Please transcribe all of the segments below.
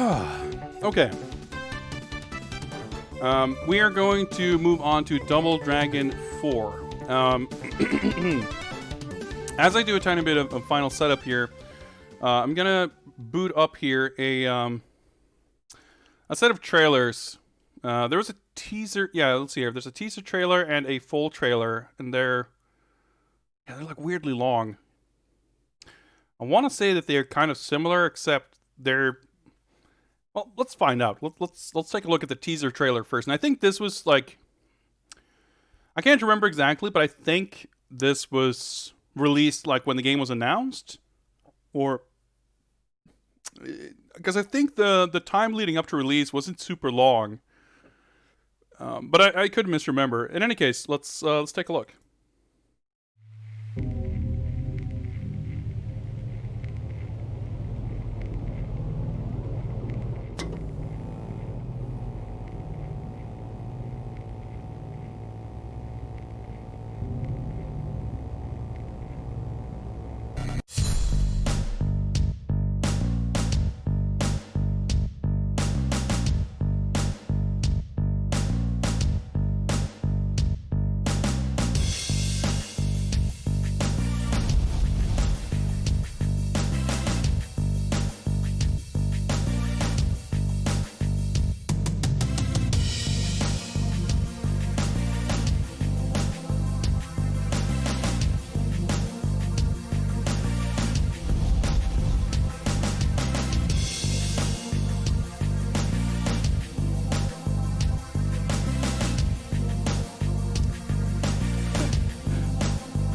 Okay. We are going to move on to Double Dragon 4. As I do a tiny bit of a final setup here, I'm gonna boot up here a set of trailers. There was a teaser. Yeah, let's see here. There's a teaser trailer and a full trailer, and they're like weirdly long. I want to say that they're kind of similar, except they're. Well, let's find out. Let's take a look at the teaser trailer first. And I think this was like, I can't remember exactly, but I think this was released like when the game was announced, or because I think the time leading up to release wasn't super long. But I could misremember. In any case, let's take a look.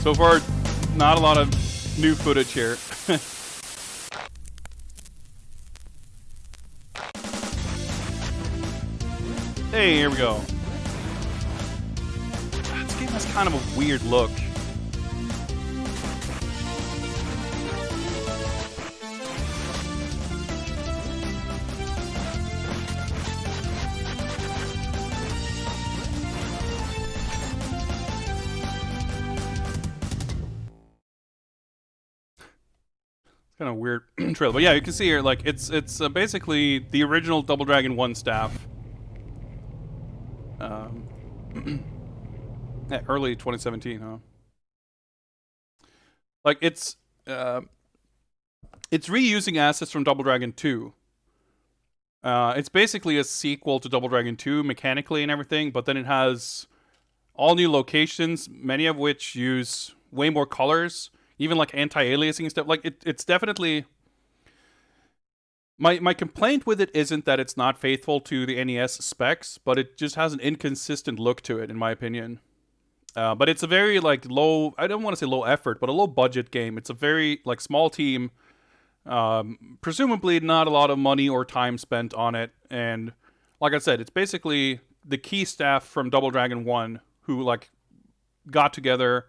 So far, not a lot of new footage here. Hey, here we go. This game has kind of a weird look. Kind of weird trailer, but yeah, you can see here, like it's basically the original Double Dragon 1 staff. Yeah, early 2017, huh? Like it's reusing assets from Double Dragon 2. It's basically a sequel to Double Dragon 2 mechanically and everything, but then it has all new locations, many of which use way more colors. Even like anti-aliasing and stuff. Like it's definitely my complaint with it isn't that it's not faithful to the NES specs, but it just has an inconsistent look to it, in my opinion. But it's a very like low. I don't want to say low effort, but a low budget game. It's a very like small team. Presumably not a lot of money or time spent on it, and like I said, it's basically the key staff from Double Dragon 1 who like got together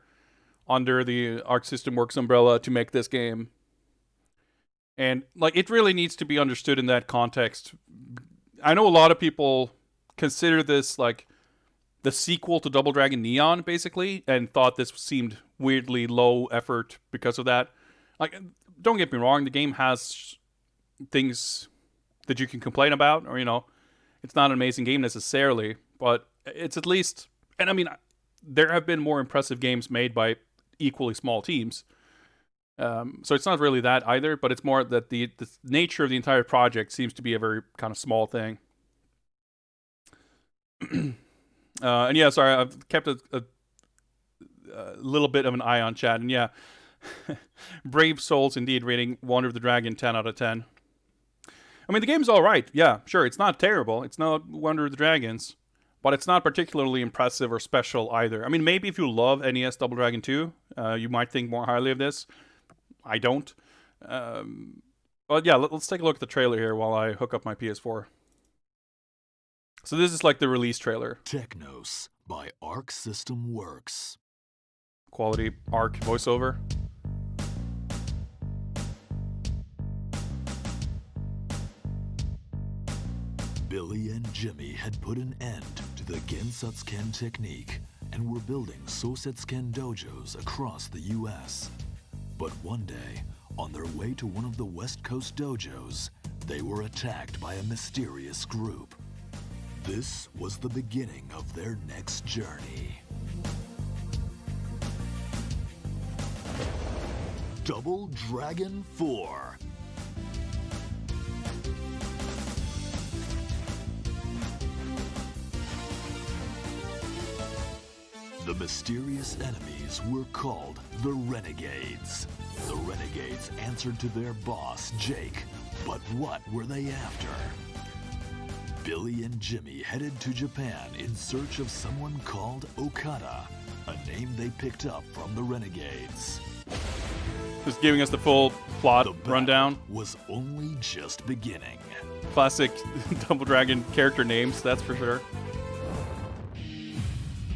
under the Arc System Works umbrella to make this game. And like it really needs to be understood in that context. I know a lot of people consider this like the sequel to Double Dragon Neon, basically, and thought this seemed weirdly low effort because of that. Like, don't get me wrong, the game has things that you can complain about, or it's not an amazing game necessarily, but it's at least, and I mean, there have been more impressive games made by equally small teams. So it's not really that either, but it's more that the nature of the entire project seems to be a very kind of small thing. And yeah, sorry, I've kept a little bit of an eye on chat, and yeah, Brave Souls indeed rating Wonder of the Dragon 10 out of 10. I mean, the game's all right. Yeah, sure, it's not terrible. It's not Wonder of the Dragons. But it's not particularly impressive or special either. I mean, maybe if you love NES Double Dragon 2, you might think more highly of this. I don't. But yeah, let's take a look at the trailer here while I hook up my PS4. So this is like the release trailer. Technos by Arc System Works. Quality Arc voiceover. Billy and Jimmy had put an end to the Gensutsuken technique and were building Sosetsuken dojos across the US. But one day, on their way to one of the West Coast dojos, they were attacked by a mysterious group. This was the beginning of their next journey. Double Dragon 4. The mysterious enemies were called the Renegades. The Renegades answered to their boss, Jake. But what were they after? Billy and Jimmy headed to Japan in search of someone called Okada, a name they picked up from the Renegades. Just giving us the full plot rundown. Was only just beginning. Classic Double Dragon character names, that's for sure.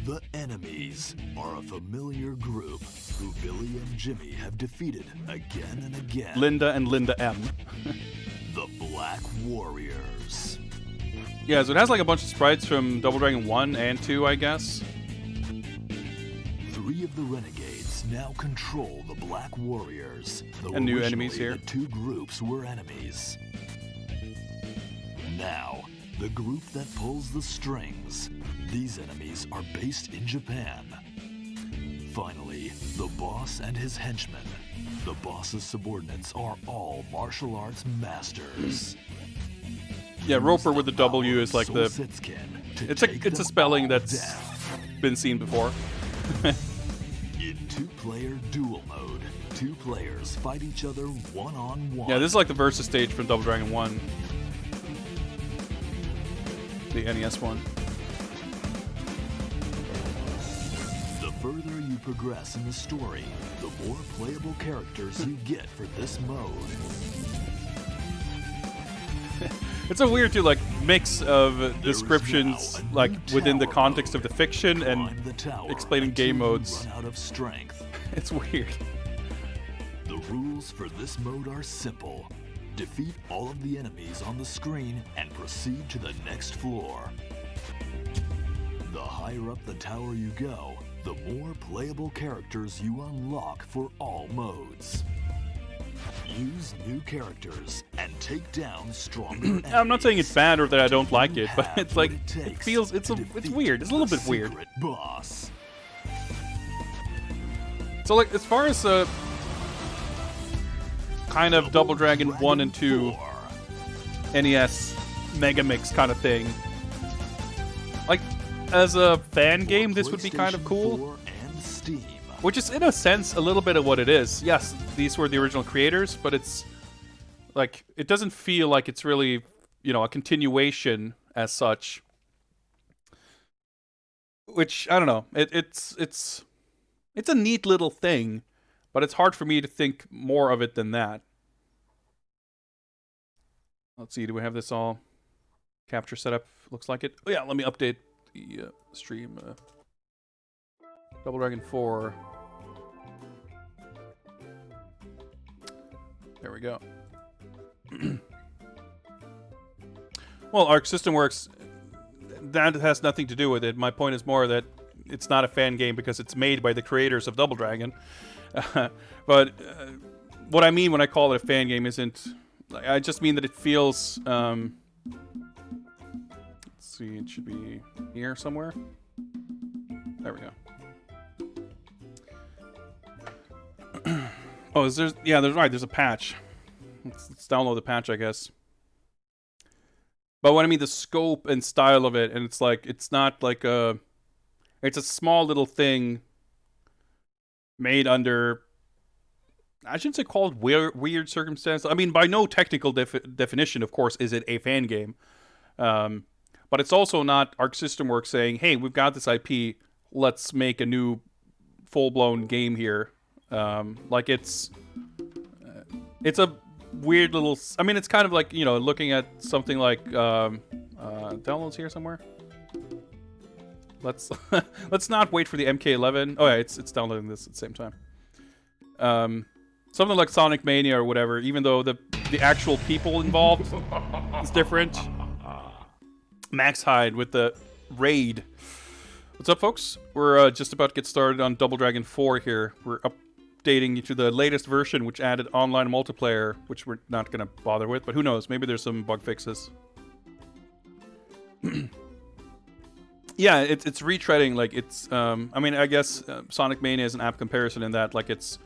The enemies are a familiar group who Billy and Jimmy have defeated again and again. Linda and Linda M. The Black Warriors. Yeah, so it has like a bunch of sprites from Double Dragon 1 and 2, I guess. 3 of the Renegades now control the Black Warriors. Though and new enemies here. The 2 groups were enemies. Now, the group that pulls the strings. These enemies are based in Japan. Finally, the boss and his henchmen. The boss's subordinates are all martial arts masters. Yeah, Roper with the W is like the... It's a spelling that's been seen before. In 2-player duel mode, 2 players fight each other one-on-one. Yeah, this is like the versus stage from Double Dragon 1. The NES one. The further you progress in the story, the more playable characters you get for this mode. It's a weird too, like, mix of descriptions, like, within the context of the fiction and explaining game modes. Out of strength. It's weird. The rules for this mode are simple. Defeat all of the enemies on the screen and proceed to the next floor. The higher up the tower you go, the more playable characters you unlock for all modes. Use new characters and take down stronger enemies. I'm not saying it's bad or that I don't like it, but it's like, it feels, it's weird. It's a little bit weird. Boss. So, like, as far as kind of Double Dragon 1 and 2 NES Mega Mix kind of thing, like, as a fan game, this would be kind of cool. Which is, in a sense, a little bit of what it is. Yes, these were the original creators, but it's, like, it doesn't feel like it's really, you know, a continuation as such. Which, I don't know, it's a neat little thing, but it's hard for me to think more of it than that. Let's see, do we have this all capture set up? Looks like it. Oh yeah, let me update the stream. Double Dragon 4. There we go. Well, Arc System Works, that has nothing to do with it. My point is more that it's not a fan game because it's made by the creators of Double Dragon. But what I mean when I call it a fan game isn't... I just mean that it feels... let's see, it should be here somewhere. There we go. Oh, there's right. There's a patch. Let's download the patch, I guess. But what I mean, the scope and style of it, and it's like it's not like a. It's a small little thing. Made under. I shouldn't say called weird circumstances. I mean, by no technical definition, of course, is it a fan game. But it's also not Arc System Works saying, "Hey, we've got this IP. Let's make a new full-blown game here." Like it's a weird little. I mean, it's kind of like, you know, looking at something like downloads here somewhere. Let's not wait for the MK11. Oh yeah, it's downloading this at the same time. Something like Sonic Mania or whatever. Even though the actual people involved is different. Max Hyde with the raid. What's up, folks? We're just about to get started on Double Dragon 4 here. We're up updating to the latest version, which added online multiplayer, which we're not going to bother with, but who knows? Maybe there's some bug fixes. Yeah, it's retreading. Like it's, I mean, I guess Sonic Mania is an apt comparison in that, like it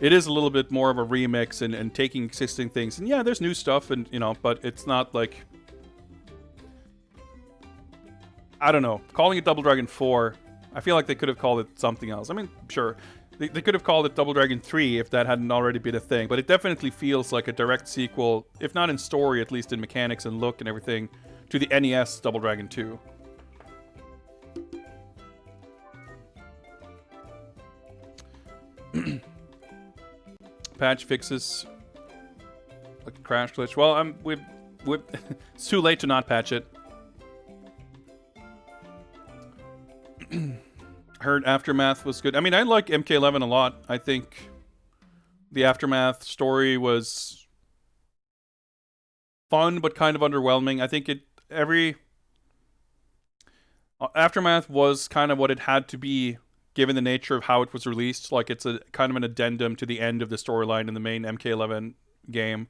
is a little bit more of a remix and taking existing things. And yeah, there's new stuff, and you know, but it's not like, I don't know, calling it Double Dragon 4. I feel like they could have called it something else. I mean, sure, they could have called it Double Dragon 3 if that hadn't already been a thing. But it definitely feels like a direct sequel, if not in story, at least in mechanics and look and everything, to the NES Double Dragon 2. Patch fixes like a crash glitch. Well, it's too late to not patch it. Heard Aftermath was good. I mean, I like MK11 a lot. I think the Aftermath story was fun but kind of underwhelming. I think Aftermath was kind of what it had to be given the nature of how it was released. Like, it's a kind of an addendum to the end of the storyline in the main MK11 game.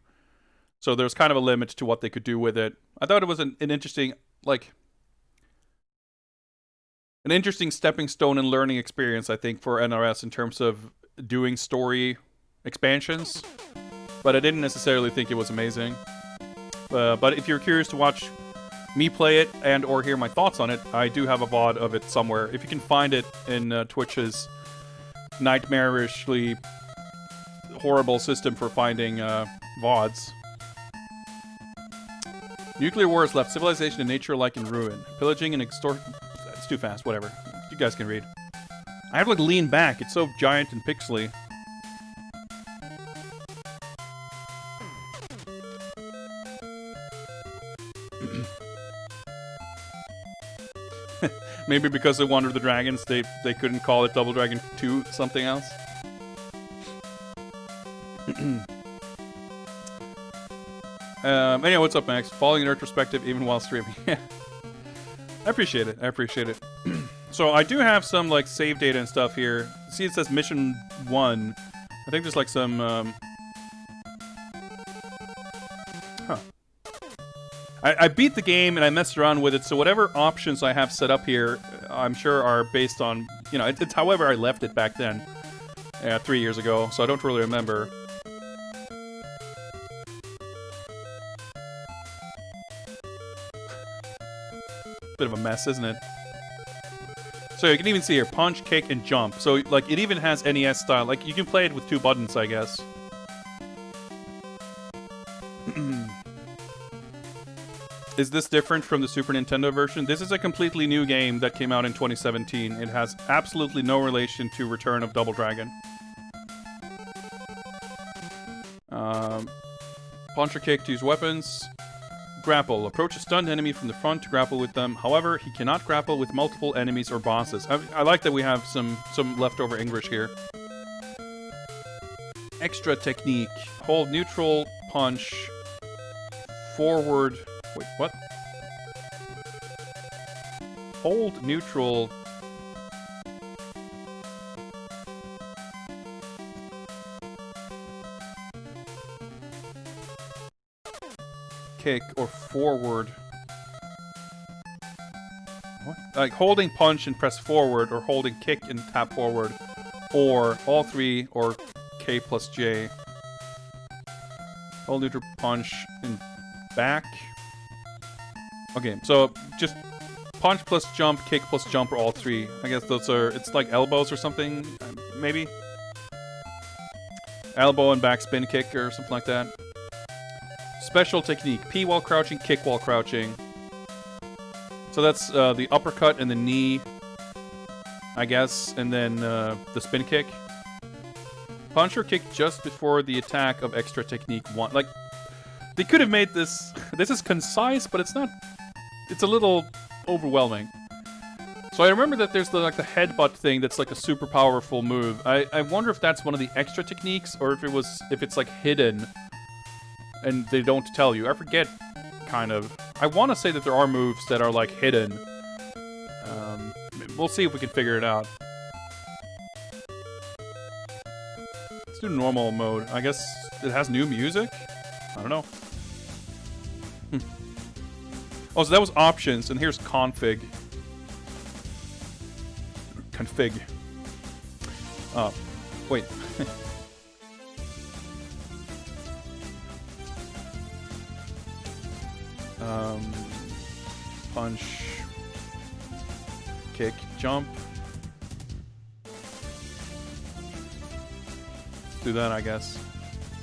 So there's kind of a limit to what they could do with it. I thought it was an interesting, like, an interesting stepping stone and learning experience, I think, for NRS in terms of doing story expansions. But I didn't necessarily think it was amazing. But if you're curious to watch me play it and or hear my thoughts on it, I do have a VOD of it somewhere. If you can find it in Twitch's nightmarishly horrible system for finding VODs. Nuclear war has left civilization and nature alike in ruin. Pillaging and extort... It's too fast, whatever. You guys can read. I have to, like, lean back. It's so giant and pixely. Maybe because of Wonder of the Dragons, they couldn't call it Double Dragon 2 something else. Anyway, what's up, Max? Following in retrospective even while streaming. Yeah. I appreciate it. I appreciate it. So I do have some, like, save data and stuff here. See, it says Mission 1. I think there's, like, some... Huh. I beat the game and I messed around with it, so whatever options I have set up here, I'm sure are based on, you know, it's however I left it back then, 3 years ago, so I don't really remember. Bit of a mess, isn't it? So you can even see here, punch, kick, and jump. So, like, it even has NES style. Like, you can play it with 2 buttons, I guess. Is this different from the Super Nintendo version? This is a completely new game that came out in 2017. It has absolutely no relation to Return of Double Dragon. Punch or kick to use weapons. Grapple. Approach a stunned enemy from the front to grapple with them. However, he cannot grapple with multiple enemies or bosses. I like that we have some leftover English here. Extra technique. Hold neutral, punch, forward... Wait, what? Hold neutral. Kick or forward. What? Like holding punch and press forward, or holding kick and tap forward, or all 3, or K plus J. Hold neutral, punch, and back. Okay, so just punch plus jump, kick plus jump, or all 3. I guess those are, it's like elbows or something, maybe? Elbow and back spin kick or something like that. Special technique, P while crouching, kick while crouching. So that's the uppercut and the knee, I guess, and then the spin kick. Punch or kick just before the attack of extra technique 1. Like, they could have made this... This is concise, but it's not... It's a little overwhelming. So I remember that there's the headbutt thing that's like a super powerful move. I wonder if that's one of the extra techniques, or if it's like hidden and they don't tell you. I forget, kind of. I want to say that there are moves that are like hidden. We'll see if we can figure it out. do normal mode. I guess it has new music? I don't know. Oh, so that was options, and here's config. Config. Wait. Punch. Kick. Jump. Do that, I guess.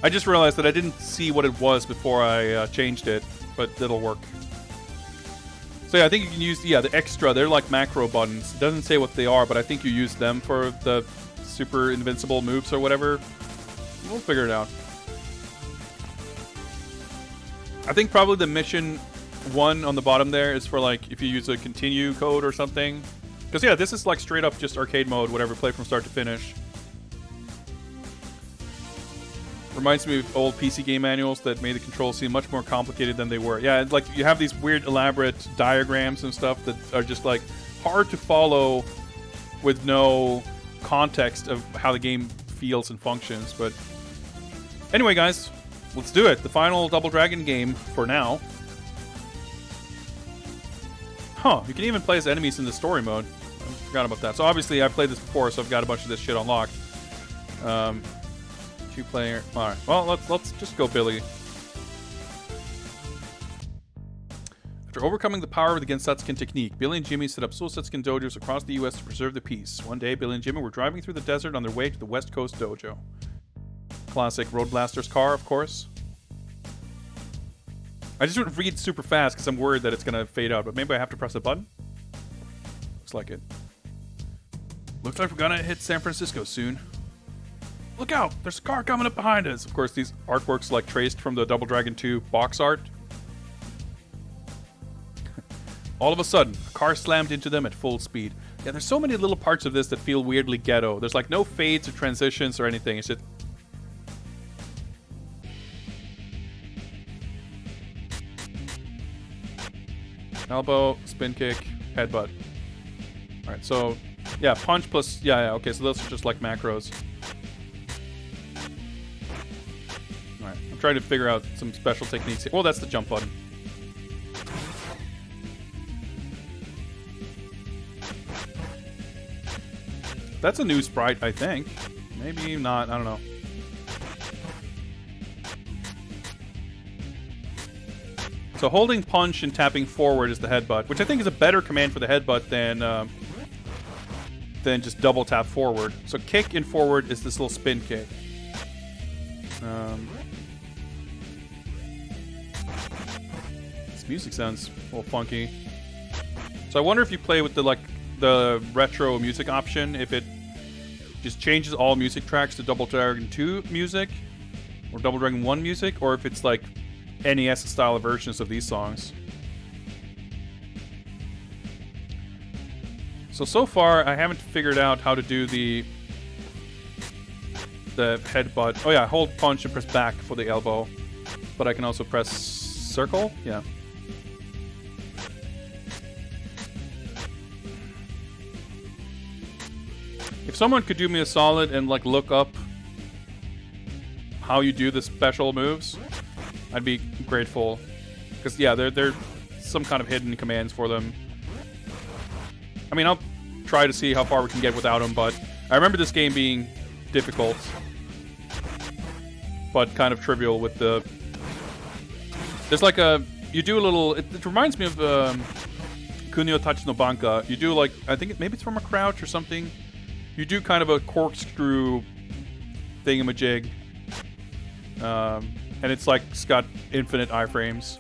I just realized that I didn't see what it was before I changed it, but it'll work. So yeah, I think you can use, the extra. They're like macro buttons. It doesn't say what they are, but I think you use them for the super invincible moves or whatever. We'll figure it out. I think probably the mission 1 on the bottom there is for like if you use a continue code or something. Because yeah, this is like straight up just arcade mode, whatever, play from start to finish. Reminds me of old PC game manuals that made the controls seem much more complicated than they were. Yeah, like you have these weird elaborate diagrams and stuff that are just like hard to follow with no context of how the game feels and functions. But anyway, guys, let's do it. The final Double Dragon game for now. Huh, you can even play as enemies in the story mode. I forgot about that. So obviously I played this before, so I've got a bunch of this shit unlocked. 2-player. All right. Well, let's just go Billy. After overcoming the power of the Gensatsuken technique, Billy and Jimmy set up Sousatsuken dojos across the U.S. to preserve the peace. One day, Billy and Jimmy were driving through the desert on their way to the West Coast Dojo. Classic Road Blaster's car, of course. I just wouldn't read super fast because I'm worried that it's going to fade out, but maybe I have to press a button? Looks like it. Looks like we're going to hit San Francisco soon. Look out! There's a car coming up behind us! Of course, these artworks like traced from the Double Dragon 2 box art. All of a sudden, a car slammed into them at full speed. Yeah, there's so many little parts of this that feel weirdly ghetto. There's like no fades or transitions or anything. It's just... elbow, spin kick, headbutt. Alright, so... yeah, punch plus... yeah, okay, so those are just like macros. Alright, I'm trying to figure out some special techniques here. Well, that's the jump button. That's a new sprite, I think. Maybe not, I don't know. So holding punch and tapping forward is the headbutt, which I think is a better command for the headbutt than just double tap forward. So kick and forward is this little spin kick. This music sounds a little funky. So I wonder if you play with the retro music option, if it just changes all music tracks to Double Dragon 2 music or Double Dragon 1 music, or if it's like NES style versions of these songs. So far I haven't figured out how to do the headbutt. Oh yeah, hold punch and press back for the elbow, but I can also press circle. Yeah. If someone could do me a solid and like look up how you do the special moves, I'd be grateful. Because yeah, they're some kind of hidden commands for them. I mean, I'll try to see how far we can get without them, but I remember this game being difficult, but kind of trivial with the... there's like a... you do a little... it reminds me of Kunio Tachi no Banka. You do like... I think maybe it's from a crouch or something. You do kind of a corkscrew thingamajig. And it's like, it's got infinite iframes.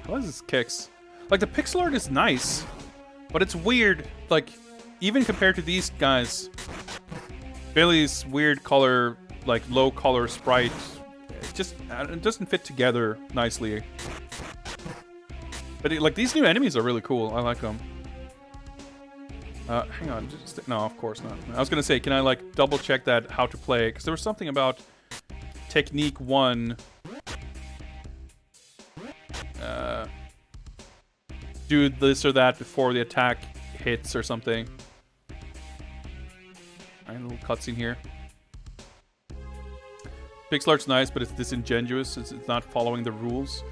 How is this kicks? Like, the pixel art is nice, but it's weird. Like, even compared to these guys, Billy's weird color, like low color sprite, it doesn't fit together nicely. But like, these new enemies are really cool. I like them. Hang on. No, of course not. I was going to say, can I like double check that how to play? Because there was something about Technique 1. do this or that before the attack hits or something. Alright, a little cutscene here. Pixel art's nice, but it's disingenuous. It's not following the rules.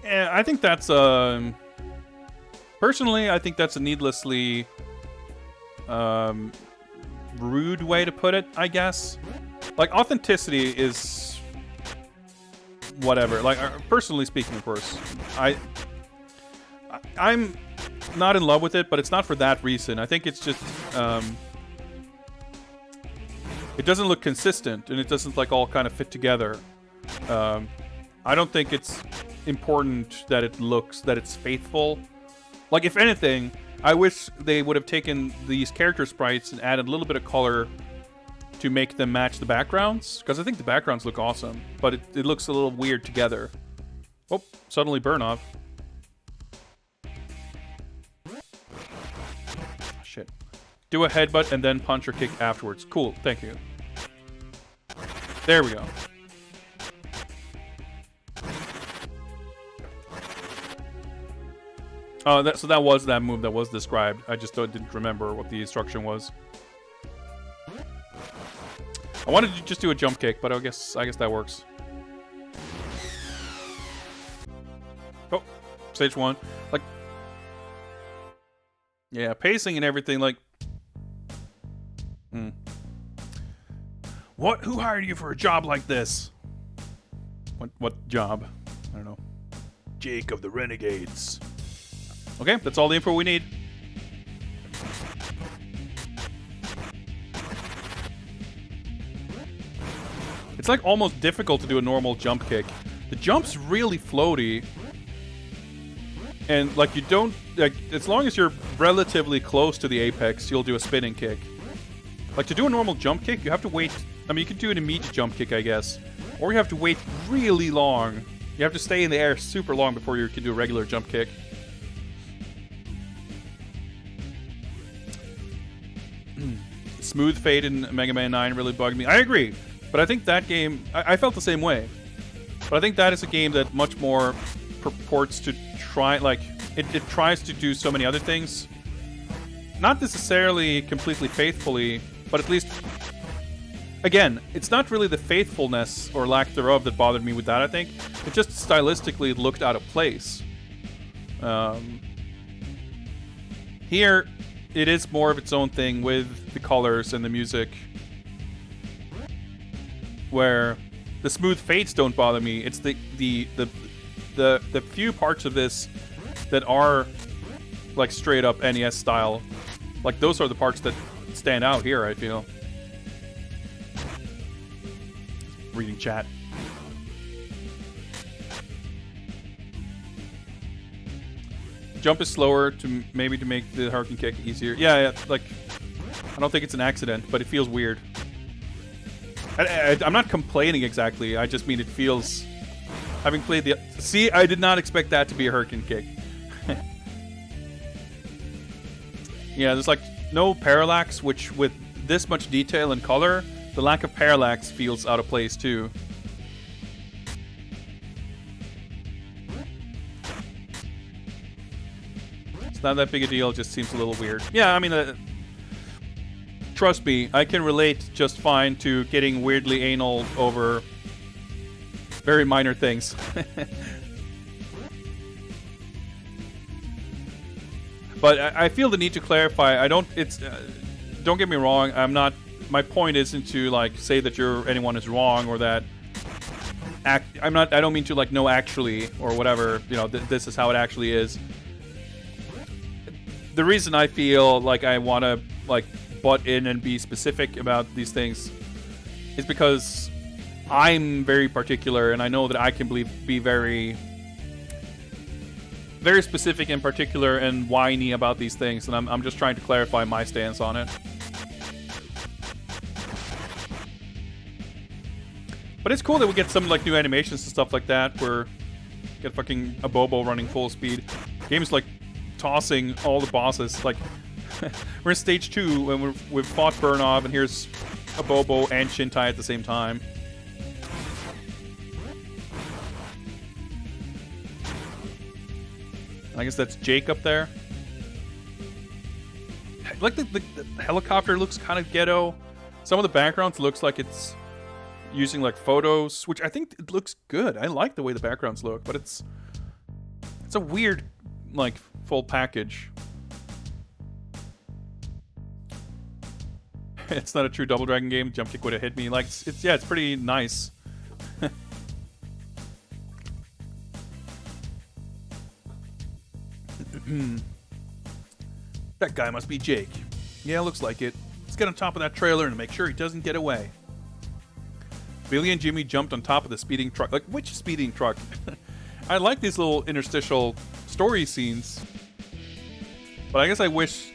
And I think that's personally, I think that's a needlessly rude way to put it, I guess. Like, authenticity is whatever. Like, personally speaking, of course, I'm not in love with it, but it's not for that reason. I think it's just it doesn't look consistent, and it doesn't like all kind of fit together. I don't think it's important that it's faithful. Like, if anything, I wish they would have taken these character sprites and added a little bit of color to make them match the backgrounds, because I think the backgrounds look awesome, but it looks a little weird together. Oh, suddenly burn off. Shit. Do a headbutt and then punch or kick afterwards. Cool, thank you. There we go. Oh, so that was that move that was described. I just didn't remember what the instruction was. I wanted to just do a jump kick, but I guess that works. Oh, stage 1. Like, yeah, pacing and everything. Like, what? Who hired you for a job like this? What job? I don't know. Jake of the Renegades. Okay, that's all the info we need. It's like almost difficult to do a normal jump kick. The jump's really floaty. And like you don't, like, as long as you're relatively close to the apex, you'll do a spinning kick. Like, to do a normal jump kick, you have to wait. I mean, you can do an immediate jump kick, I guess. Or you have to wait really long. You have to stay in the air super long before you can do a regular jump kick. Smooth fade in Mega Man 9 really bugged me. I agree. But I think that game, I felt the same way. But I think that is a game that much more purports to try, like, it tries to do so many other things. Not necessarily completely faithfully, but at least, again, it's not really the faithfulness or lack thereof that bothered me with that, I think. It just stylistically looked out of place. Here, it is more of its own thing with the colors and the music, where the smooth fades don't bother me. It's the few parts of this that are like straight up NES style. Like, those are the parts that stand out here, I feel. Reading chat. Jump is slower to maybe to make the Hurricane kick easier. Yeah, like, I don't think it's an accident, but it feels weird. I'm not complaining exactly. I just mean it feels. Having played the. See, I did not expect that to be a Hurricane kick. Yeah, there's like no parallax, which with this much detail and color, the lack of parallax feels out of place too. It's not that big a deal, it just seems a little weird. Yeah, I mean, trust me, I can relate just fine to getting weirdly anal over very minor things. But I feel the need to clarify. Don't get me wrong. I'm not. My point isn't to like say that anyone is wrong or that. I don't mean to like no actually or whatever. You know, this is how it actually is. The reason I feel like I want to like butt in and be specific about these things is because I'm very particular, and I know that I can be very specific and particular and whiny about these things, and I'm just trying to clarify my stance on it. But it's cool that we get some like new animations and stuff like that, where we get fucking a Bobo running full speed. Game's like tossing all the bosses. Like we're in stage 2 and we've fought Burnov, and here's a Bobo and Shintai at the same time. I guess that's Jake up there. Like the helicopter looks kind of ghetto. Some of the backgrounds looks like it's using like photos, which I think it looks good. I like the way the backgrounds look, but it's a weird like full package. It's not a true Double Dragon game. Jump kick would have hit me. Like it's pretty nice. That guy must be Jake. Yeah, looks like it. Let's get on top of that trailer and make sure he doesn't get away. Billy and Jimmy jumped on top of the speeding truck. Like, which speeding truck? I like these little interstitial story scenes. But I guess I wish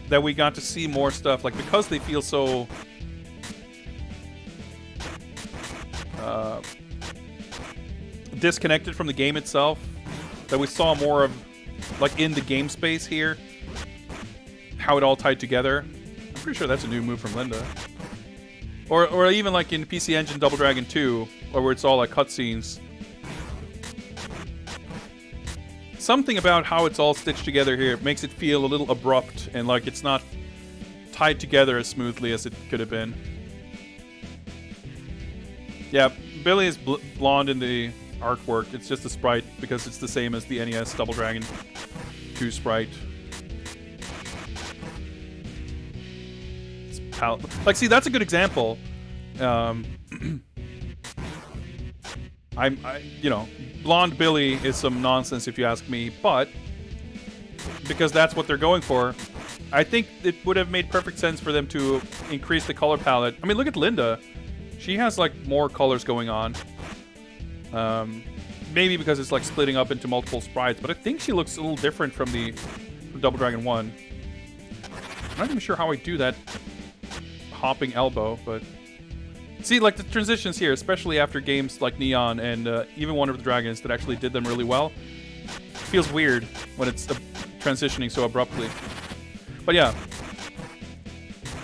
that we got to see more stuff. Like, because they feel so... disconnected from the game itself, that we saw more of, like, in the game space here, how it all tied together. I'm pretty sure that's a new move from Linda. Or even like in PC Engine Double Dragon 2, where it's all like cutscenes. Something about how it's all stitched together here makes it feel a little abrupt and like it's not tied together as smoothly as it could have been. Yeah, Billy is blonde in the artwork. It's just a sprite because it's the same as the NES Double Dragon 2 sprite. Like, see, that's a good example. You know, blonde Billy is some nonsense if you ask me, but because that's what they're going for, I think it would have made perfect sense for them to increase the color palette. I mean, look at Linda. She has, like, more colors going on. Maybe because it's, like, splitting up into multiple sprites, but I think she looks a little different from Double Dragon 1. I'm not even sure how I do that hopping elbow, but... See, like, the transitions here, especially after games like Neon and even Wonder of the Dragons that actually did them really well, feels weird when it's transitioning so abruptly. But yeah,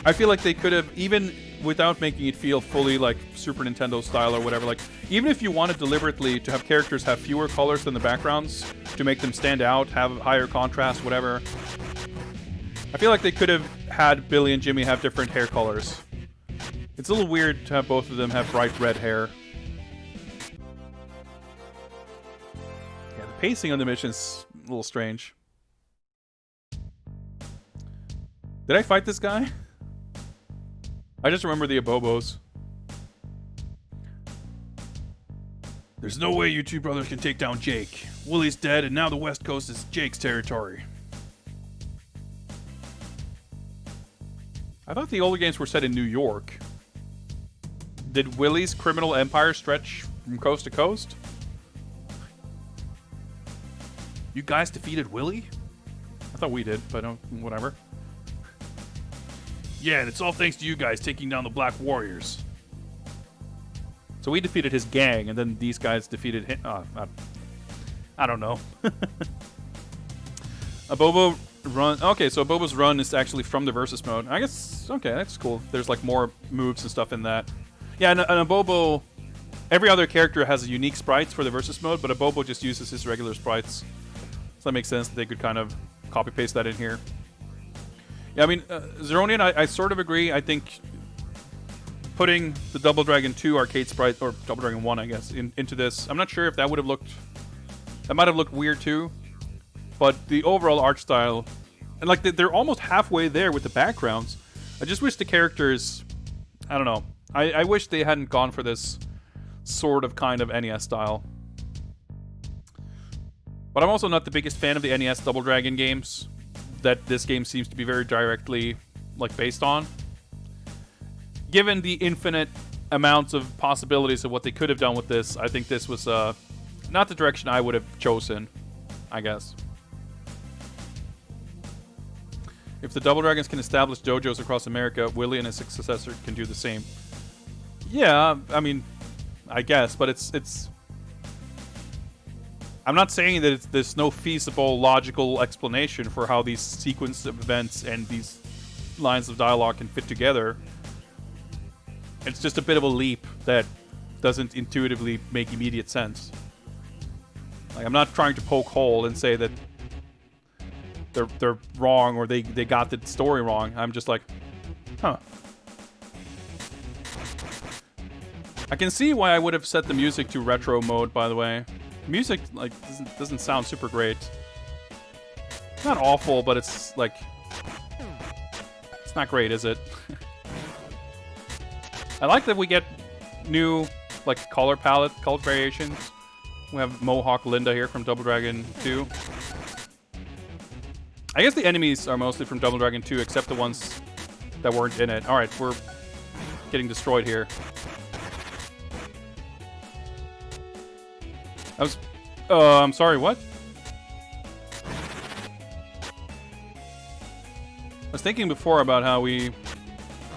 I feel like they could have, even without making it feel fully like Super Nintendo style or whatever, like, even if you wanted deliberately to have characters have fewer colors than the backgrounds to make them stand out, have higher contrast, whatever, I feel like they could have had Billy and Jimmy have different hair colors. It's a little weird to have both of them have bright red hair. Yeah, the pacing on the mission's a little strange. Did I fight this guy? I just remember the Abobos. There's no way you two brothers can take down Jake. Willie's dead, and now the West Coast is Jake's territory. I thought the older games were set in New York. Did Willie's criminal empire stretch from coast to coast? You guys defeated Willie? I thought we did, but whatever. Yeah, and it's all thanks to you guys taking down the Black Warriors. So we defeated his gang, and then these guys defeated him. I don't know. Abobo run. Okay, so Abobo's run is actually from the versus mode. I guess, okay, that's cool. There's like more moves and stuff in that. Yeah, and Abobo, every other character has unique sprites for the versus mode, but Abobo just uses his regular sprites. So that makes sense that they could kind of copy-paste that in here. Yeah, I mean, Zeronian, I sort of agree. I think putting the Double Dragon 2 arcade sprite, or Double Dragon 1, I guess, into this, I'm not sure if that would have looked... That might have looked weird, too. But the overall art style... And, like, they're almost halfway there with the backgrounds. I just wish the characters... I don't know. I wish they hadn't gone for this sort of kind of NES style. But I'm also not the biggest fan of the NES Double Dragon games that this game seems to be very directly like based on. Given the infinite amounts of possibilities of what they could have done with this, I think this was not the direction I would have chosen, I guess. If the Double Dragons can establish dojos across America, Willie and his successor can do the same. Yeah, I mean, I guess, but it's... I'm not saying that there's no feasible, logical explanation for how these sequence of events and these lines of dialogue can fit together. It's just a bit of a leap that doesn't intuitively make immediate sense. Like, I'm not trying to poke hole and say that they're wrong or they got the story wrong. I'm just like, huh. I can see why I would have set the music to retro mode, by the way. Music, like, doesn't sound super great. It's not awful, but it's, like... It's not great, is it? I like that we get new, like, color palette, color variations. We have Mohawk Linda here from Double Dragon 2. I guess the enemies are mostly from Double Dragon 2, except the ones that weren't in it. Alright, we're getting destroyed here. I'm sorry, what? I was thinking before about how we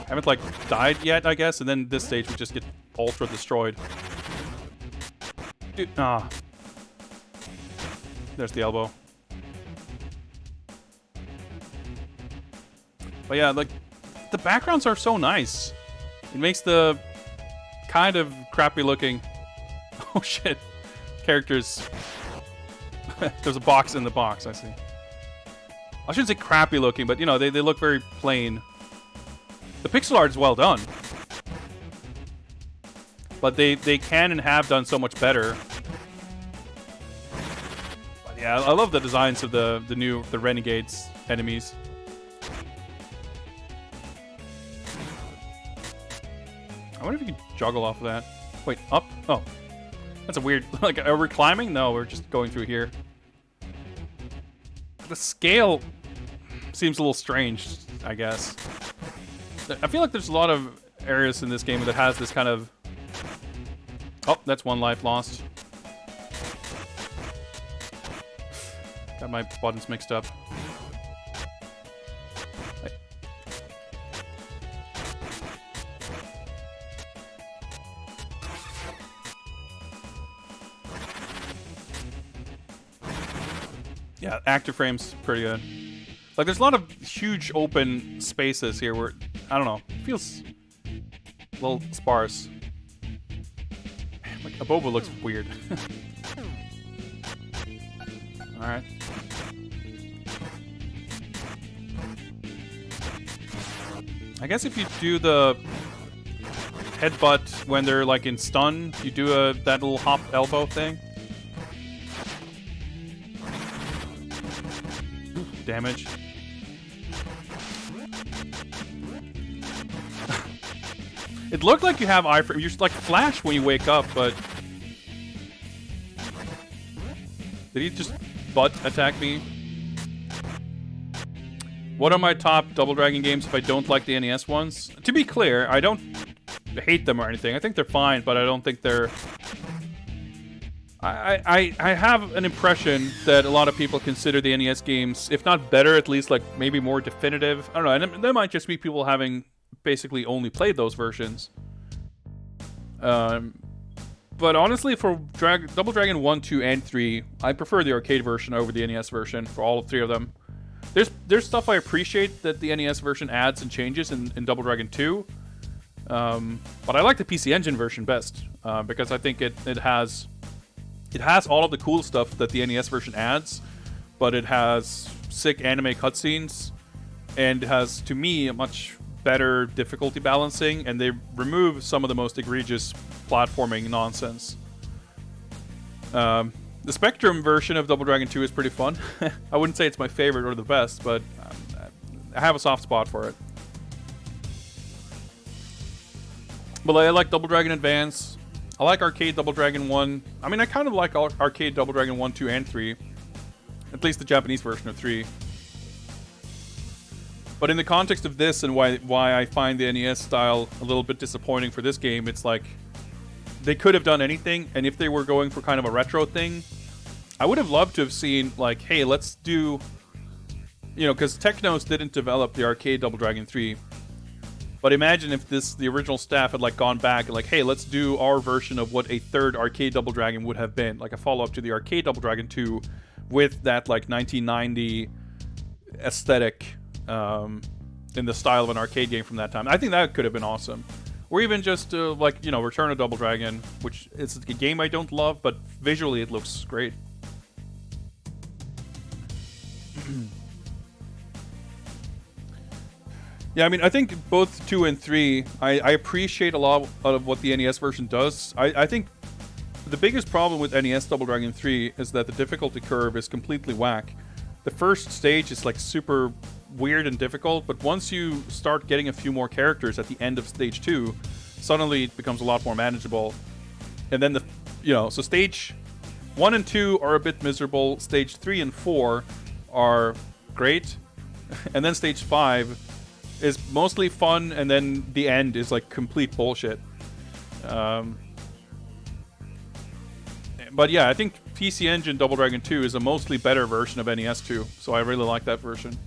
haven't, like, died yet, I guess, and then this stage we just get ultra destroyed. Dude, there's the elbow. But yeah, like, the backgrounds are so nice. It makes the kind of crappy looking... Oh shit. Characters. There's a box in the box, I see. I shouldn't say crappy looking, but you know, they look very plain. The pixel art is well done. But they can and have done so much better. But yeah, I love the designs of the Renegades enemies. I wonder if you can juggle off of that. Wait, up? Oh. That's a weird... Like, are we climbing? No, we're just going through here. The scale seems a little strange, I guess. I feel like there's a lot of areas in this game that has this kind of... Oh, that's one life lost. Got my buttons mixed up. Yeah, active frame's pretty good. Like, there's a lot of huge open spaces here where, I don't know, it feels a little sparse. Like, Abobo looks weird. Alright. I guess if you do the headbutt when they're, like, in stun, you do that little hop elbow thing. Damage. It looked like you have iframe. You just like flash when you wake up, but did he just butt attack me? What are my top Double Dragon games if I don't like the NES ones? To be clear, I don't hate them or anything. I think they're fine, but I don't think they're... I have an impression that a lot of people consider the NES games, if not better, at least like maybe more definitive. I don't know, and there might just be people having basically only played those versions. But honestly, for Double Dragon 1, 2, and 3, I prefer the arcade version over the NES version for all three of them. There's stuff I appreciate that the NES version adds and changes in Double Dragon 2. But I like the PC Engine version best, because I think it has all of the cool stuff that the NES version adds, but it has sick anime cutscenes, and it has, to me, a much better difficulty balancing, and they remove some of the most egregious platforming nonsense. The Spectrum version of Double Dragon 2 is pretty fun. I wouldn't say it's my favorite or the best, but I have a soft spot for it. But I like Double Dragon Advance. I like Arcade Double Dragon 1. I mean, I kind of like Arcade Double Dragon 1, 2, and 3. At least the Japanese version of 3. But in the context of this and why I find the NES style a little bit disappointing for this game, it's like they could have done anything, and if they were going for kind of a retro thing, I would have loved to have seen, like, hey, let's do... You know, because Technos didn't develop the Arcade Double Dragon 3. But imagine if the original staff had like gone back and like, hey, let's do our version of what a third Arcade Double Dragon would have been, like a follow-up to the Arcade Double Dragon 2 with that like 1990 aesthetic in the style of an arcade game from that time. I think that could have been awesome. Or even just like, you know, Return of Double Dragon, which is a game I don't love, but visually it looks great. Yeah, I mean, I think both 2 and 3, I appreciate a lot of what the NES version does. I think the biggest problem with NES Double Dragon 3 is that the difficulty curve is completely whack. The first stage is like super weird and difficult, but once you start getting a few more characters at the end of stage 2, suddenly it becomes a lot more manageable. And then so stage 1 and 2 are a bit miserable, stage 3 and 4 are great, and then stage 5 is mostly fun, and then the end is like complete bullshit. But yeah, I think PC Engine Double Dragon 2 is a mostly better version of NES 2, so I really like that version.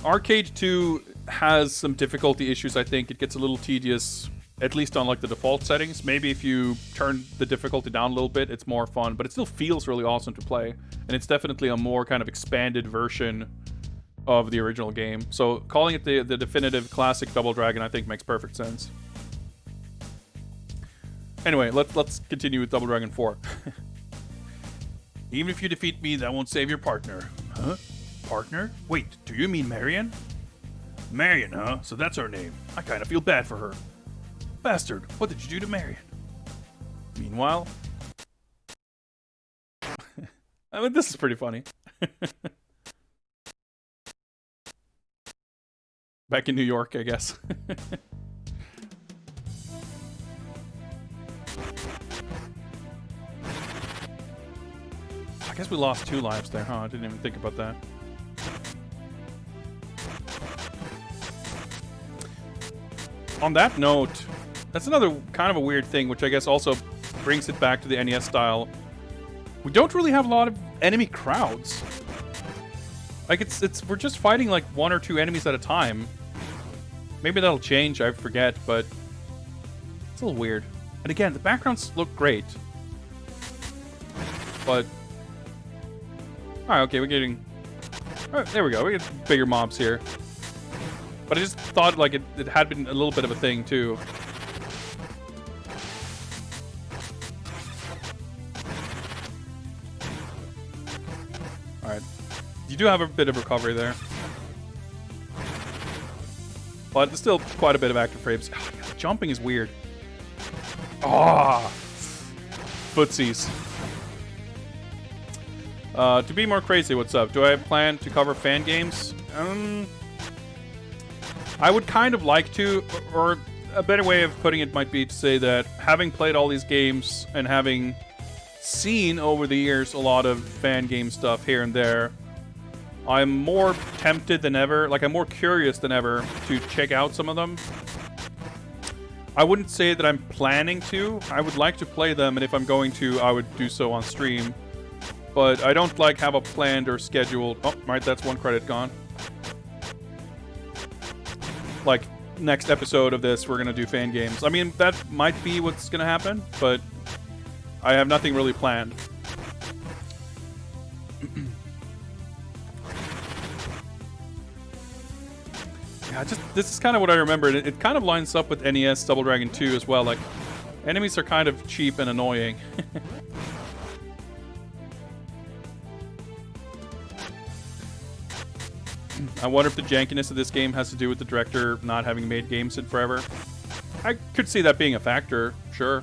Arcade 2 has some difficulty issues, I think. It gets a little tedious, at least on like the default settings. Maybe if you turn the difficulty down a little bit, it's more fun, but it still feels really awesome to play. And it's definitely a more kind of expanded version of the original game. So calling it the definitive classic Double Dragon, I think, makes perfect sense. Anyway, let's continue with Double Dragon 4. Even if you defeat me, that won't save your partner. Huh? Partner? Wait, do you mean Marion? Marion, huh? So that's her name. I kind of feel bad for her. Bastard, what did you do to Marion? Meanwhile... I mean, this is pretty funny. Back in New York, I guess. I guess we lost 2 lives there, huh? I didn't even think about that. On that note, that's another kind of a weird thing, which I guess also brings it back to the NES style. We don't really have a lot of enemy crowds. Like, we're just fighting like 1 or 2 enemies at a time. Maybe that'll change, I forget, but it's a little weird. And again, the backgrounds look great. But... Alright, okay, we're getting... Alright, there we go, we get bigger mobs here. But I just thought, like, it had been a little bit of a thing, too. Alright. You do have a bit of recovery there. But there's still quite a bit of active frames. Oh, yeah, jumping is weird. Ah, footsies. To be more crazy, what's up? Do I plan to cover fan games? I would kind of like to, or a better way of putting it might be to say that having played all these games and having seen over the years a lot of fan game stuff here and there, I'm more tempted than ever, like I'm more curious than ever to check out some of them. I wouldn't say that I'm planning to. I would like to play them, and if I'm going to, I would do so on stream. But I don't like have a planned or scheduled... Oh, right, that's 1 credit gone. Like, next episode of this, we're going to do fan games. I mean, that might be what's going to happen, but I have nothing really planned. Yeah, this is kind of what I remembered. It kind of lines up with NES Double Dragon 2 as well. Like, enemies are kind of cheap and annoying. I wonder if the jankiness of this game has to do with the director not having made games in forever. I could see that being a factor, sure.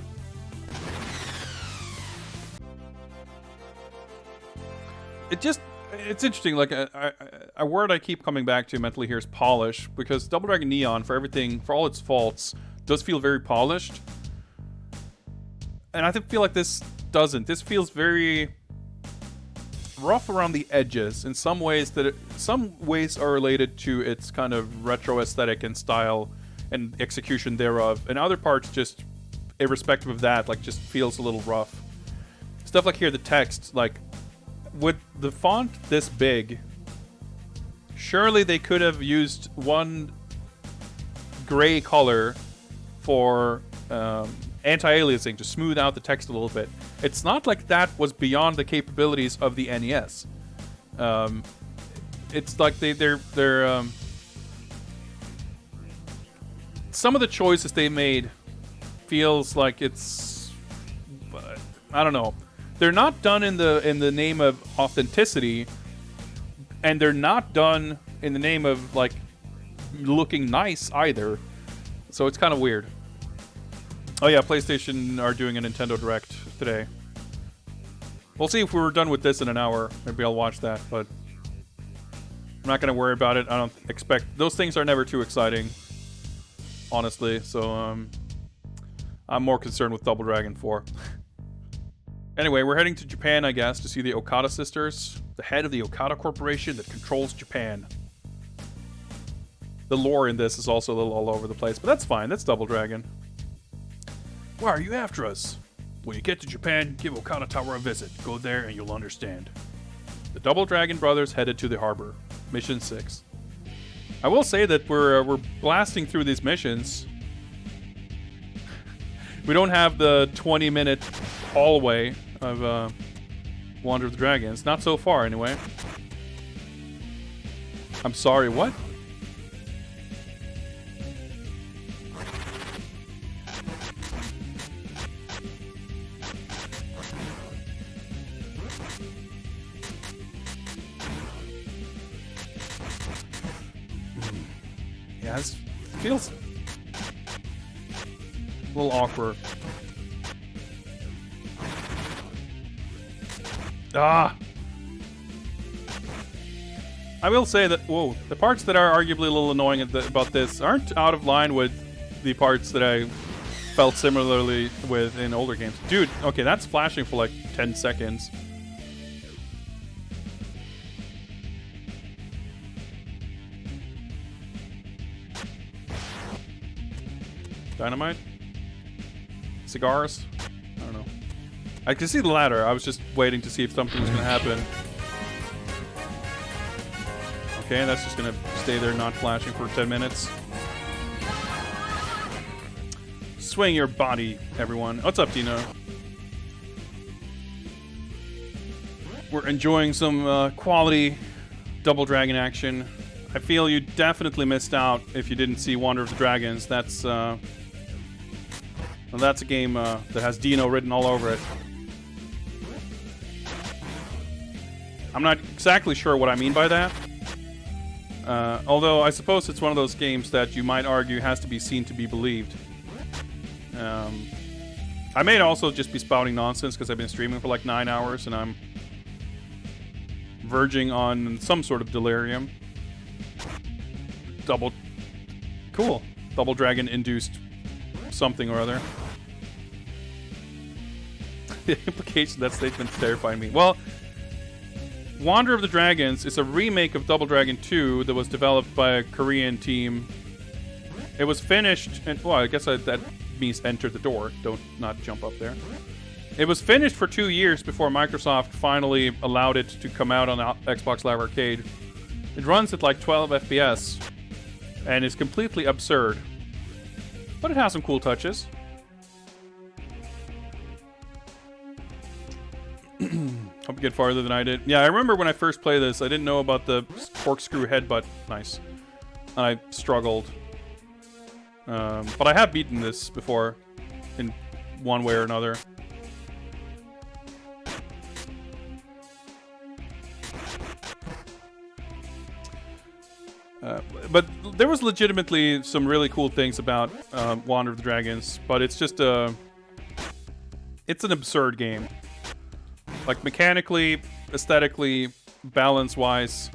It's interesting, like, a word I keep coming back to mentally here is polish, because Double Dragon Neon, for all its faults, does feel very polished. And I feel like this doesn't. This feels very rough around the edges in some ways some ways are related to its kind of retro aesthetic and style and execution thereof, and other parts just irrespective of that, like, just feels a little rough. Stuff like here, the text, like, with the font this big, surely they could have used one gray color for anti-aliasing to smooth out the text a little bit. It's not like that was beyond the capabilities of the NES. It's like they're some of the choices they made feels like it's, I don't know. They're not done in the name of authenticity, and they're not done in the name of like looking nice either. So it's kind of weird. Oh yeah, PlayStation are doing a Nintendo Direct today. We'll see if we're done with this in an hour. Maybe I'll watch that, but I'm not going to worry about it. I don't expect... Those things are never too exciting, honestly. So I'm more concerned with Double Dragon 4. Anyway, we're heading to Japan, I guess, to see the Okada sisters, the head of the Okada Corporation that controls Japan. The lore in this is also a little all over the place, but that's fine. That's Double Dragon. Why are you after us? When you get to Japan, give Okada Tower a visit. Go there and you'll understand. The Double Dragon brothers headed to the harbor. Mission 6. I will say that we're blasting through these missions. We don't have the 20-minute hallway of Wander of the Dragons. Not so far, anyway. I'm sorry, what? Yeah, this feels a little awkward. Ah! I will say that, whoa, the parts that are arguably a little annoying about this aren't out of line with the parts that I felt similarly with in older games. Dude, okay, that's flashing for like 10 seconds. Dynamite? Cigars? I don't know. I can see the ladder. I was just waiting to see if something was going to happen. Okay, that's just going to stay there not flashing for 10 minutes. Swing your body, everyone. What's up, Dino? We're enjoying some quality Double Dragon action. I feel you definitely missed out if you didn't see Wander of the Dragons. That's a game that has Dino written all over it. I'm not exactly sure what I mean by that. Although I suppose it's one of those games that you might argue has to be seen to be believed. I may also just be spouting nonsense because I've been streaming for like 9 hours and I'm verging on some sort of delirium. Cool. Double Dragon induced something or other. The implication of that statement's terrifying me. Well, Wander of the Dragons is a remake of Double Dragon 2 that was developed by a Korean team. It was finished, and well, I guess that means enter the door. Don't not jump up there. It was finished for 2 years before Microsoft finally allowed it to come out on Xbox Live Arcade. It runs at like 12 FPS and is completely absurd, but it has some cool touches. Hope you get farther than I did. Yeah, I remember when I first played this, I didn't know about the corkscrew headbutt. Nice. And I struggled. But I have beaten this before in one way or another. But there was legitimately some really cool things about Wander of the Dragons, but it's just it's an absurd game. Like mechanically, aesthetically, balance-wise,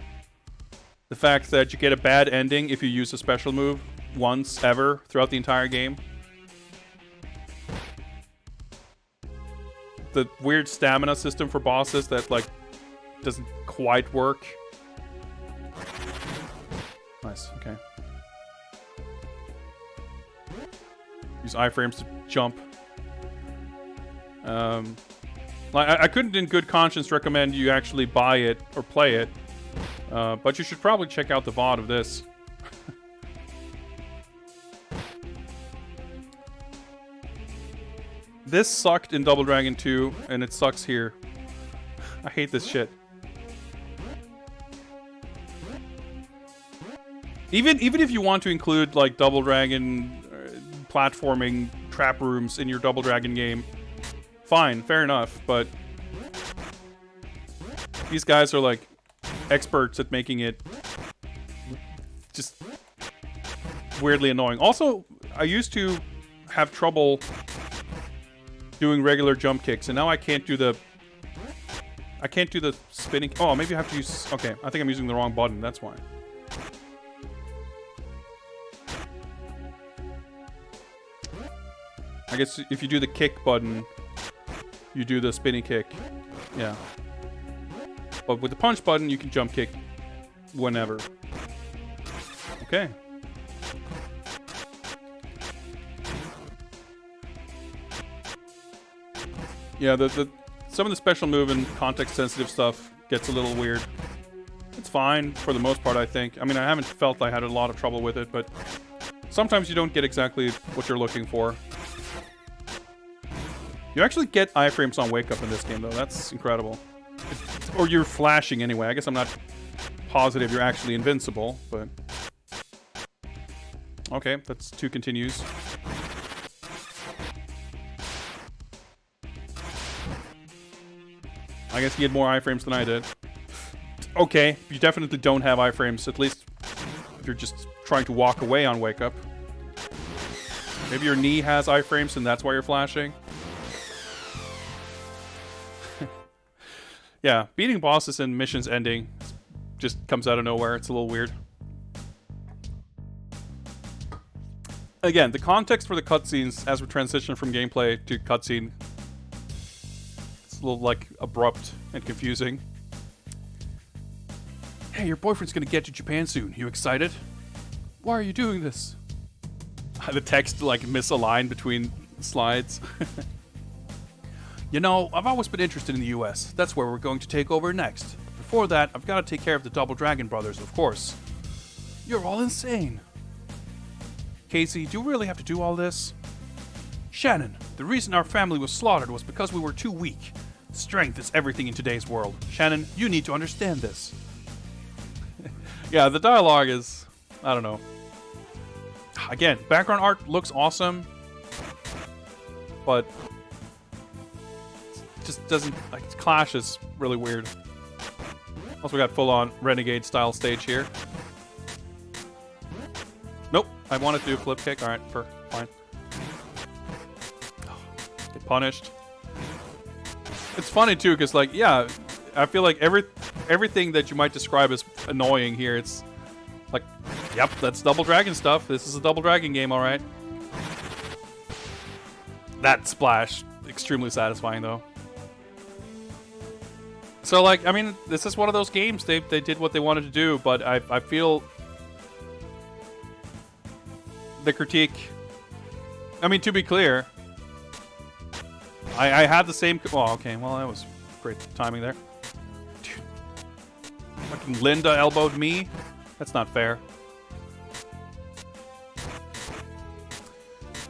the fact that you get a bad ending if you use a special move once ever throughout the entire game. The weird stamina system for bosses that like doesn't quite work. Nice, okay. Use iframes to jump. I couldn't in good conscience recommend you actually buy it or play it, but you should probably check out the VOD of this. This sucked in Double Dragon 2, and it sucks here. I hate this shit. Even if you want to include like Double Dragon platforming trap rooms in your Double Dragon game, fine, fair enough, but these guys are like experts at making it just weirdly annoying. Also, I used to have trouble doing regular jump kicks, and now I can't do the spinning. Oh, maybe I have to use. Okay, I think I'm using the wrong button. That's why. I guess if you do the kick button, you do the spinning kick. Yeah. But with the punch button, you can jump kick whenever. Okay. Yeah, some of the special move and context-sensitive stuff gets a little weird. It's fine for the most part, I think. I mean, I haven't felt I had a lot of trouble with it, but sometimes you don't get exactly what you're looking for. You actually get iframes on Wake Up in this game, though. That's incredible. Or you're flashing anyway. I guess I'm not positive you're actually invincible, but... Okay, that's 2 continues. I guess he had more iframes than I did. Okay, you definitely don't have iframes, at least if you're just trying to walk away on Wake Up. Maybe your knee has iframes and that's why you're flashing. Yeah, beating bosses and missions ending just comes out of nowhere. It's a little weird. Again, the context for the cutscenes as we transition from gameplay to cutscene, it's a little, like, abrupt and confusing. Hey, your boyfriend's gonna get to Japan soon. You excited? Why are you doing this? The text, like, misaligned between slides. You know, I've always been interested in the US. That's where we're going to take over next. Before that, I've got to take care of the Double Dragon brothers, of course. You're all insane. Casey, do we really have to do all this? Shannon, the reason our family was slaughtered was because we were too weak. Strength is everything in today's world. Shannon, you need to understand this. Yeah, the dialogue is... I don't know. Again, background art looks awesome. But... just doesn't... like, it clashes really weird. Also, we got full-on Renegade style stage here. Nope, I wanted to do a flip kick. Alright, fine. Get punished. It's funny too, because, like, yeah, I feel like everything that you might describe as annoying here, it's like, yep, that's Double Dragon stuff. This is a Double Dragon game, alright. That splash, extremely satisfying though. So, like, I mean, this is one of those games, they did what they wanted to do, but I feel the critique, I mean, to be clear, I had the same, oh, okay, well, that was great timing there. Dude. Fucking Linda elbowed me? That's not fair.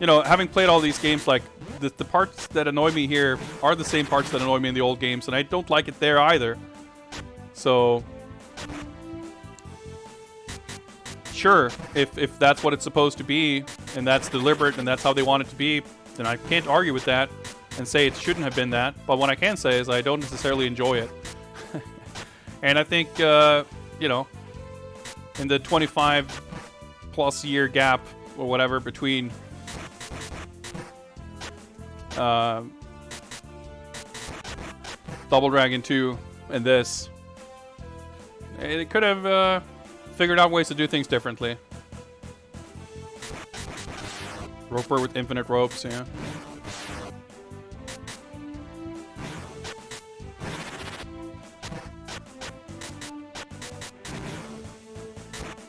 You know, having played all these games, like, the parts that annoy me here are the same parts that annoy me in the old games, and I don't like it there either. So, sure, if that's what it's supposed to be, and that's deliberate, and that's how they want it to be, then I can't argue with that and say it shouldn't have been that. But what I can say is I don't necessarily enjoy it. And I think, you know, in the 25-plus year gap or whatever between Double Dragon 2 and this, it could have figured out ways to do things differently. Roper with infinite ropes, yeah.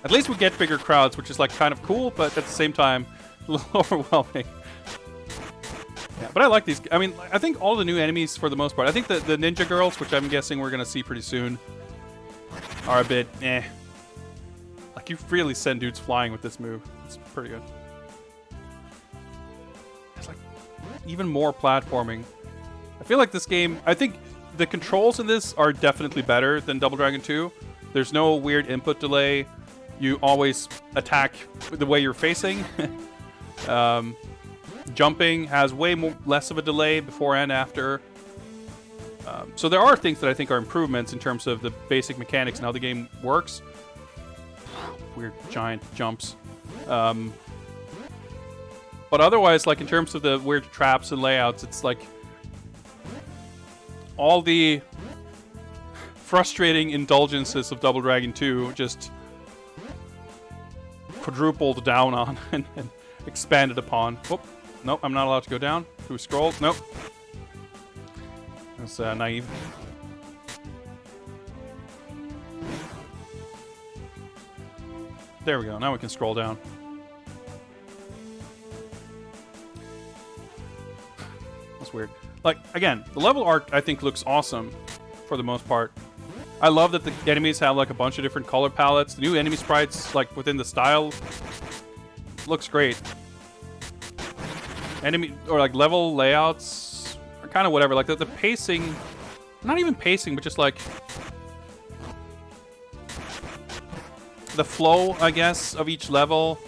At least we get bigger crowds, which is, like, kind of cool, but at the same time, a little overwhelming. Yeah, but I like these. I mean, I think all the new enemies, for the most part, I think the ninja girls, which I'm guessing we're going to see pretty soon, are a bit eh. Like, you really send dudes flying with this move. It's pretty good. It's like even more platforming. I feel like this game, I think the controls in this are definitely better than Double Dragon 2. There's no weird input delay. You always attack the way you're facing. Jumping has way less of a delay before and after. So there are things that I think are improvements in terms of the basic mechanics and how the game works. weird giant jumps. But otherwise, like in terms of the weird traps and layouts, it's like all the frustrating indulgences of Double Dragon 2 just quadrupled down on and expanded upon. Whoop. Nope, I'm not allowed to go down. Who scrolled? Nope. That's naive. There we go. Now we can scroll down. That's weird. Like, again, the level art, I think, looks awesome for the most part. I love that the enemies have, like, a bunch of different color palettes. The new enemy sprites, like, within the style, looks great. Enemy, or, like, level layouts are kind of whatever. Like, the pacing, not even pacing, but just, like, the flow, I guess, of each level.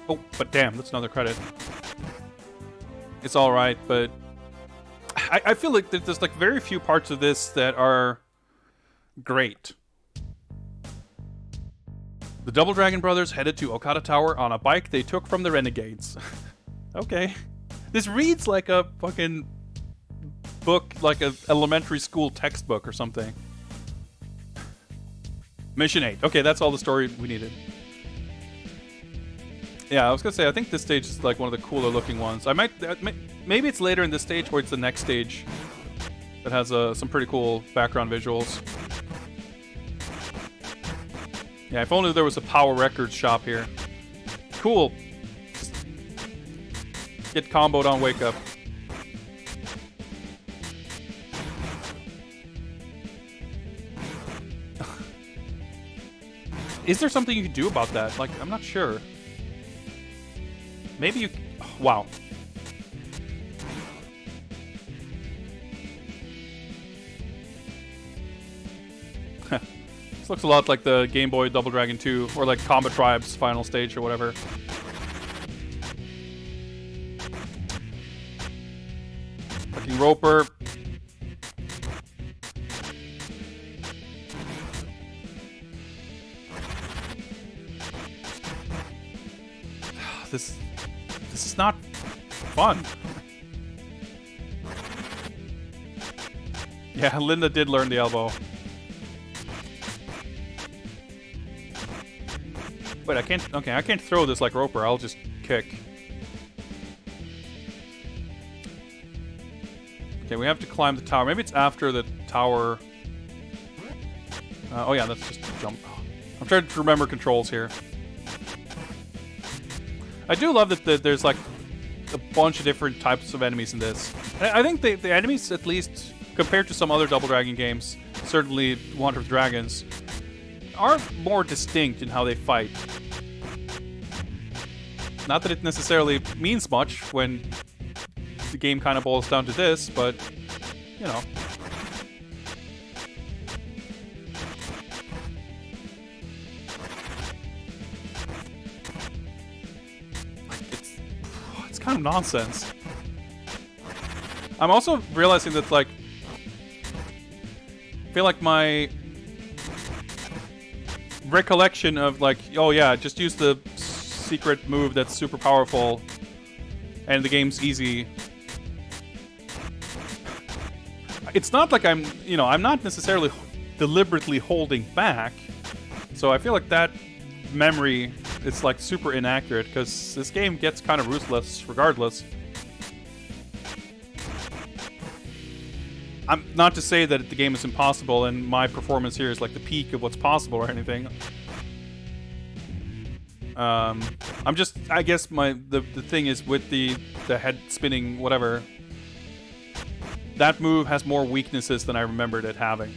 Oh, but damn, that's another credit. It's alright, but I feel like there's like very few parts of this that are great. The Double Dragon brothers headed to Okada Tower on a bike they took from the Renegades. Okay. This reads like a fucking book, like an elementary school textbook or something. Mission 8. Okay, that's all the story we needed. Yeah, I was gonna say, I think this stage is like one of the cooler looking ones. I might, maybe it's later in this stage or it's the next stage that has some pretty cool background visuals. Yeah, if only there was a Power Records shop here. Cool. Just get comboed on Wake Up. Is there something you can do about that? Like, I'm not sure. Maybe you... Oh, wow. This looks a lot like the Game Boy Double Dragon 2, or like Combat Tribe's final stage or whatever. Fucking Roper. This is not fun. Yeah, Linda did learn the elbow. Wait, I can't... Okay, I can't throw this like Roper. I'll just kick. Okay, we have to climb the tower. Maybe it's after the tower... oh yeah, that's just jump. I'm trying to remember controls here. I do love that there's like a bunch of different types of enemies in this. I think the enemies, at least compared to some other Double Dragon games, certainly Wander of Dragons, are more distinct in how they fight. Not that it necessarily means much when the game kind of boils down to this, but, you know. It's kind of nonsense. I'm also realizing that, like, I feel like my recollection of, like, oh yeah, just use the secret move that's super powerful and the game's easy. It's not like I'm, you know, I'm not necessarily deliberately holding back. So I feel like that memory is like super inaccurate because this game gets kind of ruthless regardless. I'm not to say that the game is impossible and my performance here is like the peak of what's possible or anything. I'm just, I guess the thing is with the head spinning whatever, that move has more weaknesses than I remembered it having.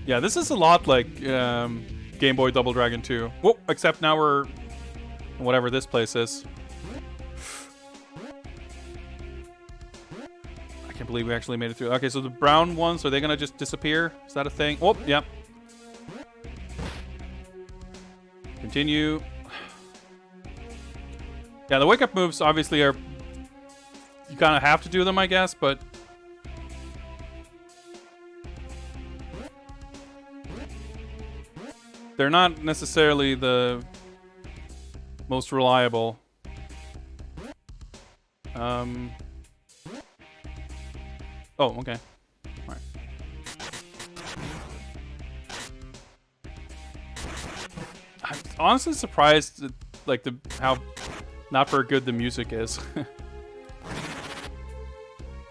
Yeah, this is a lot like Game Boy Double Dragon 2. Whoop, except now we're in whatever this place is. I can't believe we actually made it through. Okay, so the brown ones, are they gonna just disappear? Is that a thing? Oh, yep. Continue. Yeah, the wake-up moves obviously are... You kind of have to do them, I guess, but... They're not necessarily the most reliable. Oh, okay. Alright. I'm honestly surprised at, like, how not very good the music is.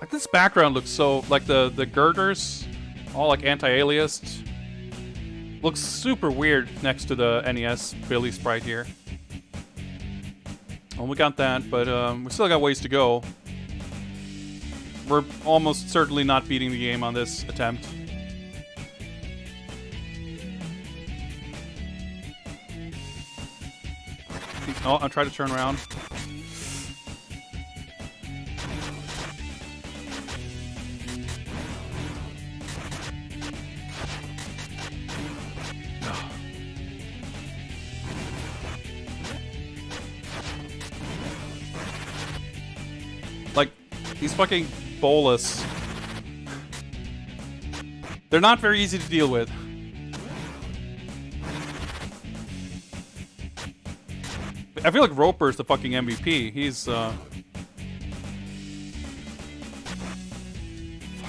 Like, this background looks so... Like, the girders, all, like, anti-aliased. Looks super weird next to the NES Billy sprite here. Well, we got that, but we still got ways to go. We're almost certainly not beating the game on this attempt. Oh, I'll try to turn around. Like, these fucking bolus. They're not very easy to deal with. I feel like Roper's the fucking MVP. He's, fuck's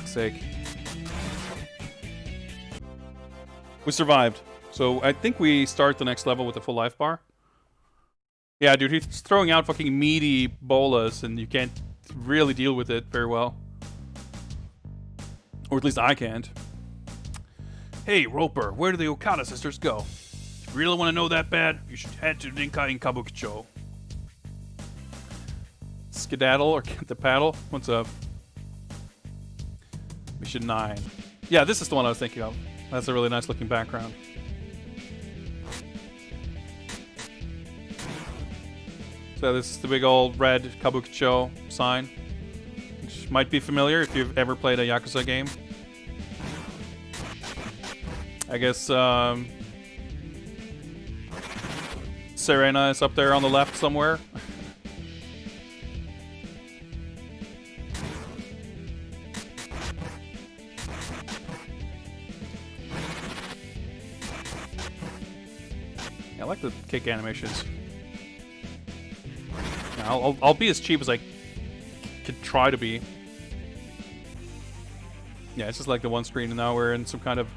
sake. We survived. So I think we start the next level with a full life bar. Yeah, dude, he's throwing out fucking meaty bolas, and you can't really deal with it very well. Or at least I can't. Hey, Roper, where do the Okada sisters go? If you really want to know that bad, you should head to Rinkai Kabukicho. Skedaddle or get the paddle? What's up? Mission 9. Yeah, this is the one I was thinking of. That's a really nice looking background. So this is the big old red Kabukicho sign, which might be familiar if you've ever played a Yakuza game. I guess Serena is up there on the left somewhere. Yeah, I like the kick animations. I'll be as cheap as I could try to be. Yeah, it's just like the one screen, and now we're in some kind of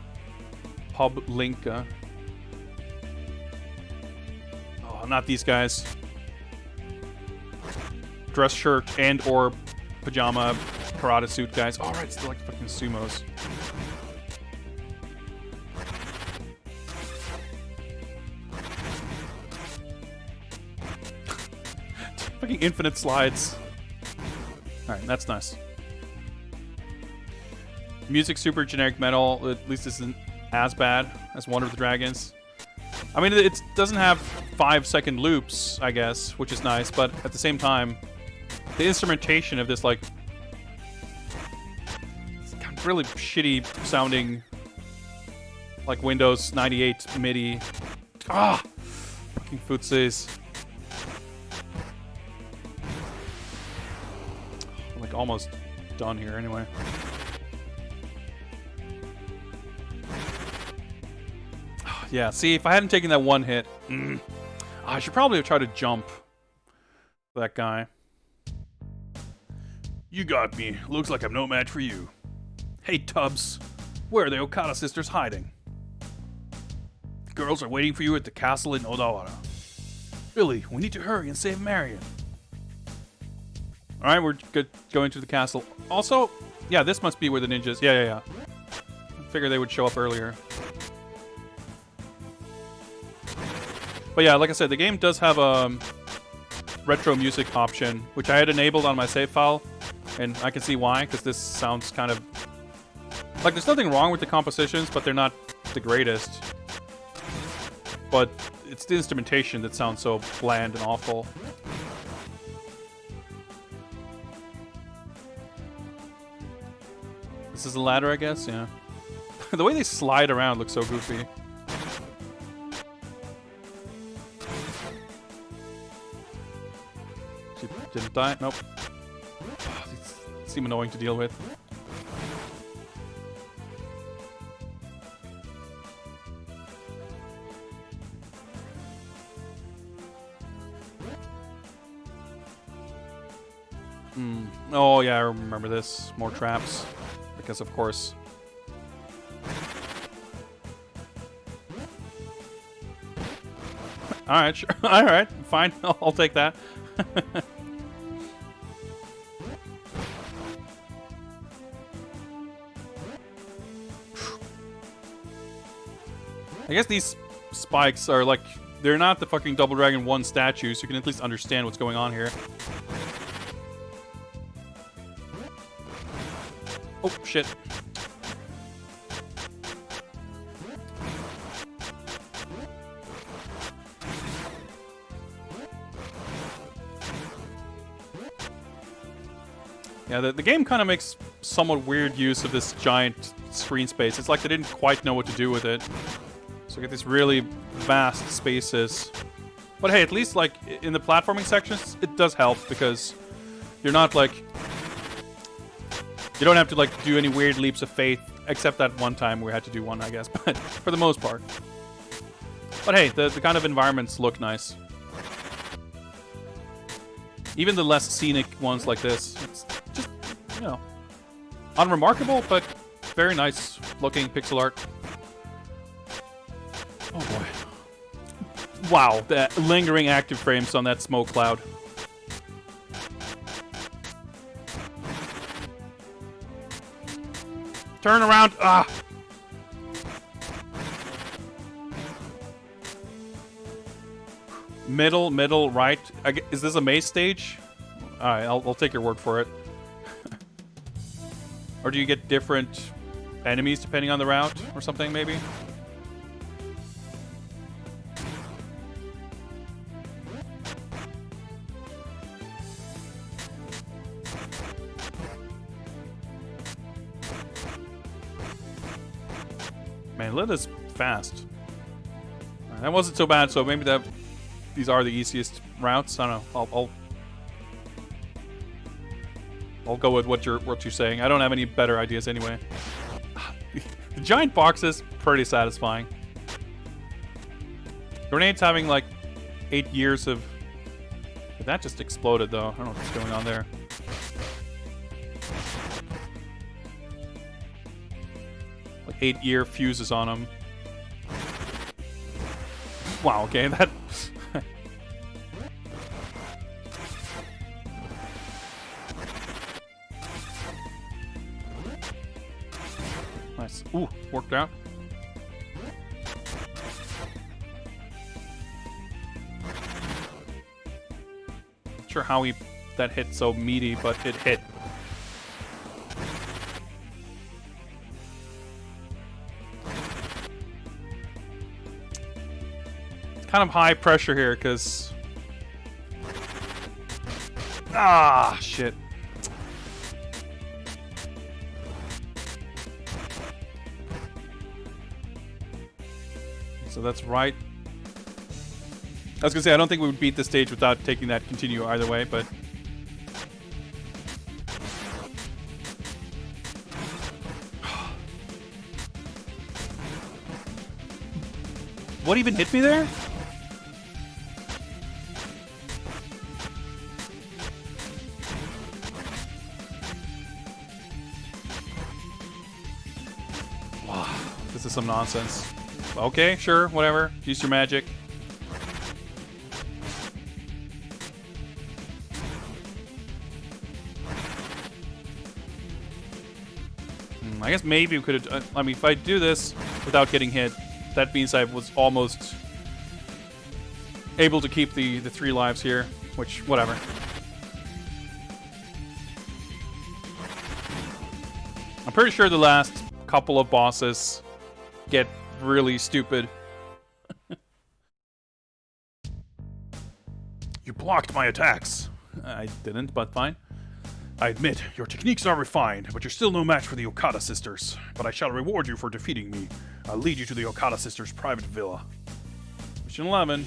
pub link. Oh, not these guys. Dress shirt and or pajama karate suit guys. All right, it's like fucking sumos. Fucking infinite slides. Alright, that's nice. Music super generic metal, at least isn't as bad as Wonder of the Dragons. I mean, it doesn't have 5-second loops, I guess, which is nice, but at the same time, the instrumentation of this, like, it's kind of really shitty sounding, like, Windows 98 MIDI. Ah! Fucking Futses. Like, almost done here anyway. Yeah, see, if I hadn't taken that one hit, I should probably have tried to jump that guy. You got me. Looks like I'm no match for you. Hey, Tubbs. Where are the Okada sisters hiding? Girls are waiting for you at the castle in Odawara. Billy, we need to hurry and save Marion. Alright, we're going to the castle. Also, yeah, this must be where the ninjas... Yeah. I figured they would show up earlier. But yeah, like I said, the game does have a retro music option, which I had enabled on my save file, and I can see why, because this sounds kind of... Like, there's nothing wrong with the compositions, but they're not the greatest. But it's the instrumentation that sounds so bland and awful. This is a ladder, I guess? Yeah. The way they slide around looks so goofy. You didn't die? Nope. These seem annoying to deal with. Oh yeah, I remember this. More traps. Because of course. Alright, sure. Alright, fine. I'll take that. I guess these spikes are like, they're not the fucking Double Dragon 1 statues. You can at least understand what's going on here. Oh, shit. Yeah, the game kind of makes somewhat weird use of this giant screen space. It's like they didn't quite know what to do with it. So you get these really vast spaces. But hey, at least like in the platforming sections, it does help because you're not like... You don't have to like do any weird leaps of faith, except that one time we had to do one, I guess. But for the most part. But hey, the kind of environments look nice. Even the less scenic ones like this, it's just, you know, unremarkable, but very nice looking pixel art. Oh boy. Wow, the lingering active frames on that smoke cloud. Turn around! Ah! Middle, right. Is this a maze stage? Alright, I'll take your word for it. Or do you get different enemies depending on the route or something, maybe? Man, Lid is fast. That wasn't so bad, so maybe these are the easiest routes. I don't know. I'll go with what you're saying. I don't have any better ideas anyway. The giant box is pretty satisfying. Grenade's having like 8 years of... That just exploded though. I don't know what's going on there. Like 8-year fuses on them. Wow, okay, that... Nice. Ooh, worked out. Not sure how that hit so meaty, but it hit. It's kind of high pressure here, because... Ah, shit. So that's right. I was gonna say, I don't think we would beat this stage without taking that continue either way, but... What even hit me there? Wow, this is some nonsense. Okay, sure, whatever. Use your magic. I guess maybe we could have... I mean, if I do this without getting hit, that means I was almost able to keep the 3 lives here, which, whatever. I'm pretty sure the last couple of bosses get really stupid. You blocked my attacks. I didn't, but fine. I admit, your techniques are refined, but you're still no match for the Okada sisters. But I shall reward you for defeating me. I'll lead you to the Okada sisters' private villa. Mission 11.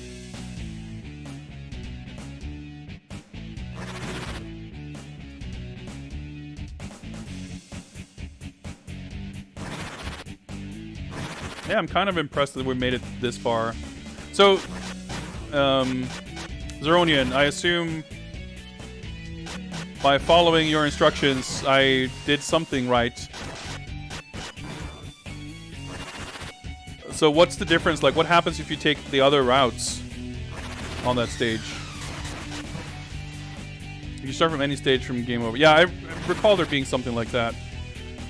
Yeah, I'm kind of impressed that we made it this far. So, Zeronian, I assume by following your instructions, I did something right. So what's the difference? Like, what happens if you take the other routes on that stage? You can start from any stage from game over. Yeah, I recall there being something like that.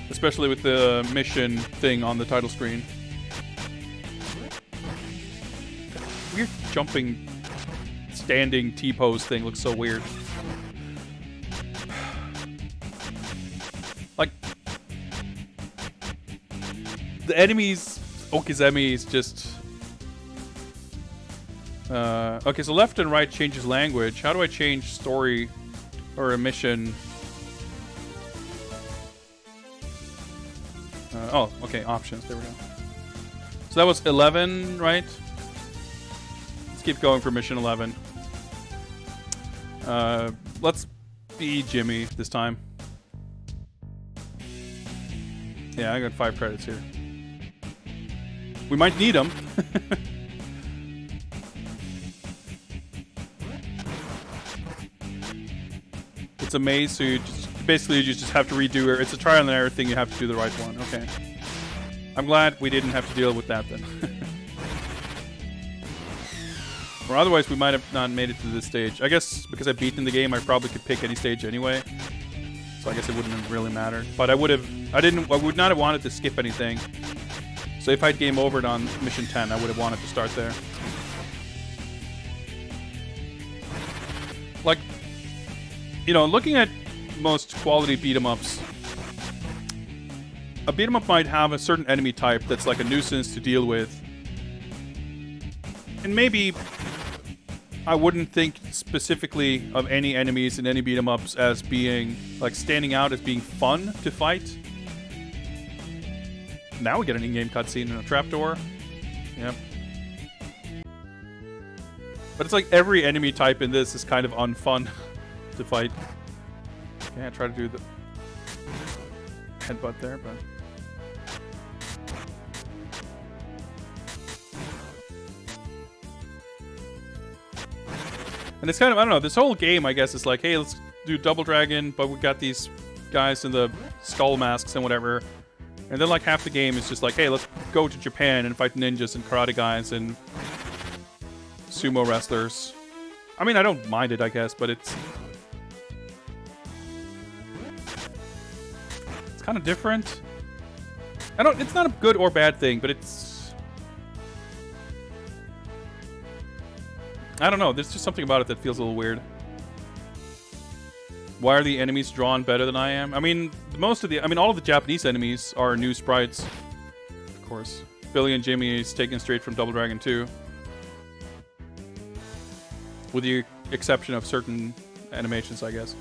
Especially with the mission thing on the title screen. Weird jumping, standing T-pose thing looks so weird. Like, the enemies, Okizeme is just... okay, so left and right changes language. How do I change story or a mission? Oh, okay, options. There we go. So that was 11, right? Let's keep going for mission 11. Let's be Jimmy this time. Yeah, I got 5 credits here. We might need them. It's a maze, so you just have to redo it. It's a trial and error thing. You have to do the right one. Okay. I'm glad we didn't have to deal with that then. Or otherwise, we might have not made it to this stage. I guess because I've beaten the game, I probably could pick any stage anyway. So I guess it wouldn't have really mattered. But I would not have wanted to skip anything. So if I'd game overed on mission 10, I would have wanted to start there. Like, you know, looking at most quality beat-em-ups, a beat-em-up might have a certain enemy type that's like a nuisance to deal with. And maybe I wouldn't think specifically of any enemies in any beat-em-ups as being, like, standing out as being fun to fight. Now we get an in-game cutscene and a trapdoor. Yep. But it's like every enemy type in this is kind of unfun to fight. Okay, I try to do the headbutt there, but... And it's kind of, I don't know, this whole game, I guess, is like, hey, let's do Double Dragon, but we got these guys in the skull masks and whatever. And then, like, half the game is just like, hey, let's go to Japan and fight ninjas and karate guys and sumo wrestlers. I mean, I don't mind it, I guess, but it's kind of different. It's not a good or bad thing, but it's... I don't know, there's just something about it that feels a little weird. Why are the enemies drawn better than I am? I mean, all of the Japanese enemies are new sprites. Of course. Billy and Jimmy is taken straight from Double Dragon 2. With the exception of certain animations, I guess.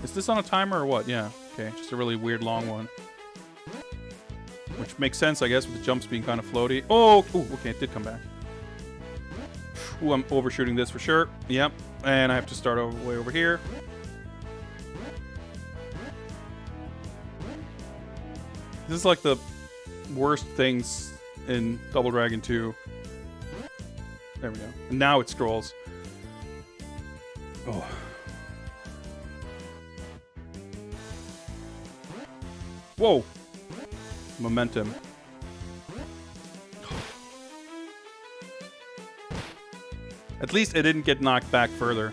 Is this on a timer or what? Yeah, okay. Just a really weird long one. Which makes sense, I guess, with the jumps being kind of floaty. Oh, ooh, okay, it did come back. Ooh, I'm overshooting this for sure. Yep. And I have to start way over here. This is like the worst things in Double Dragon 2. There we go. And now it scrolls. Oh. Whoa. Momentum. At least it didn't get knocked back further.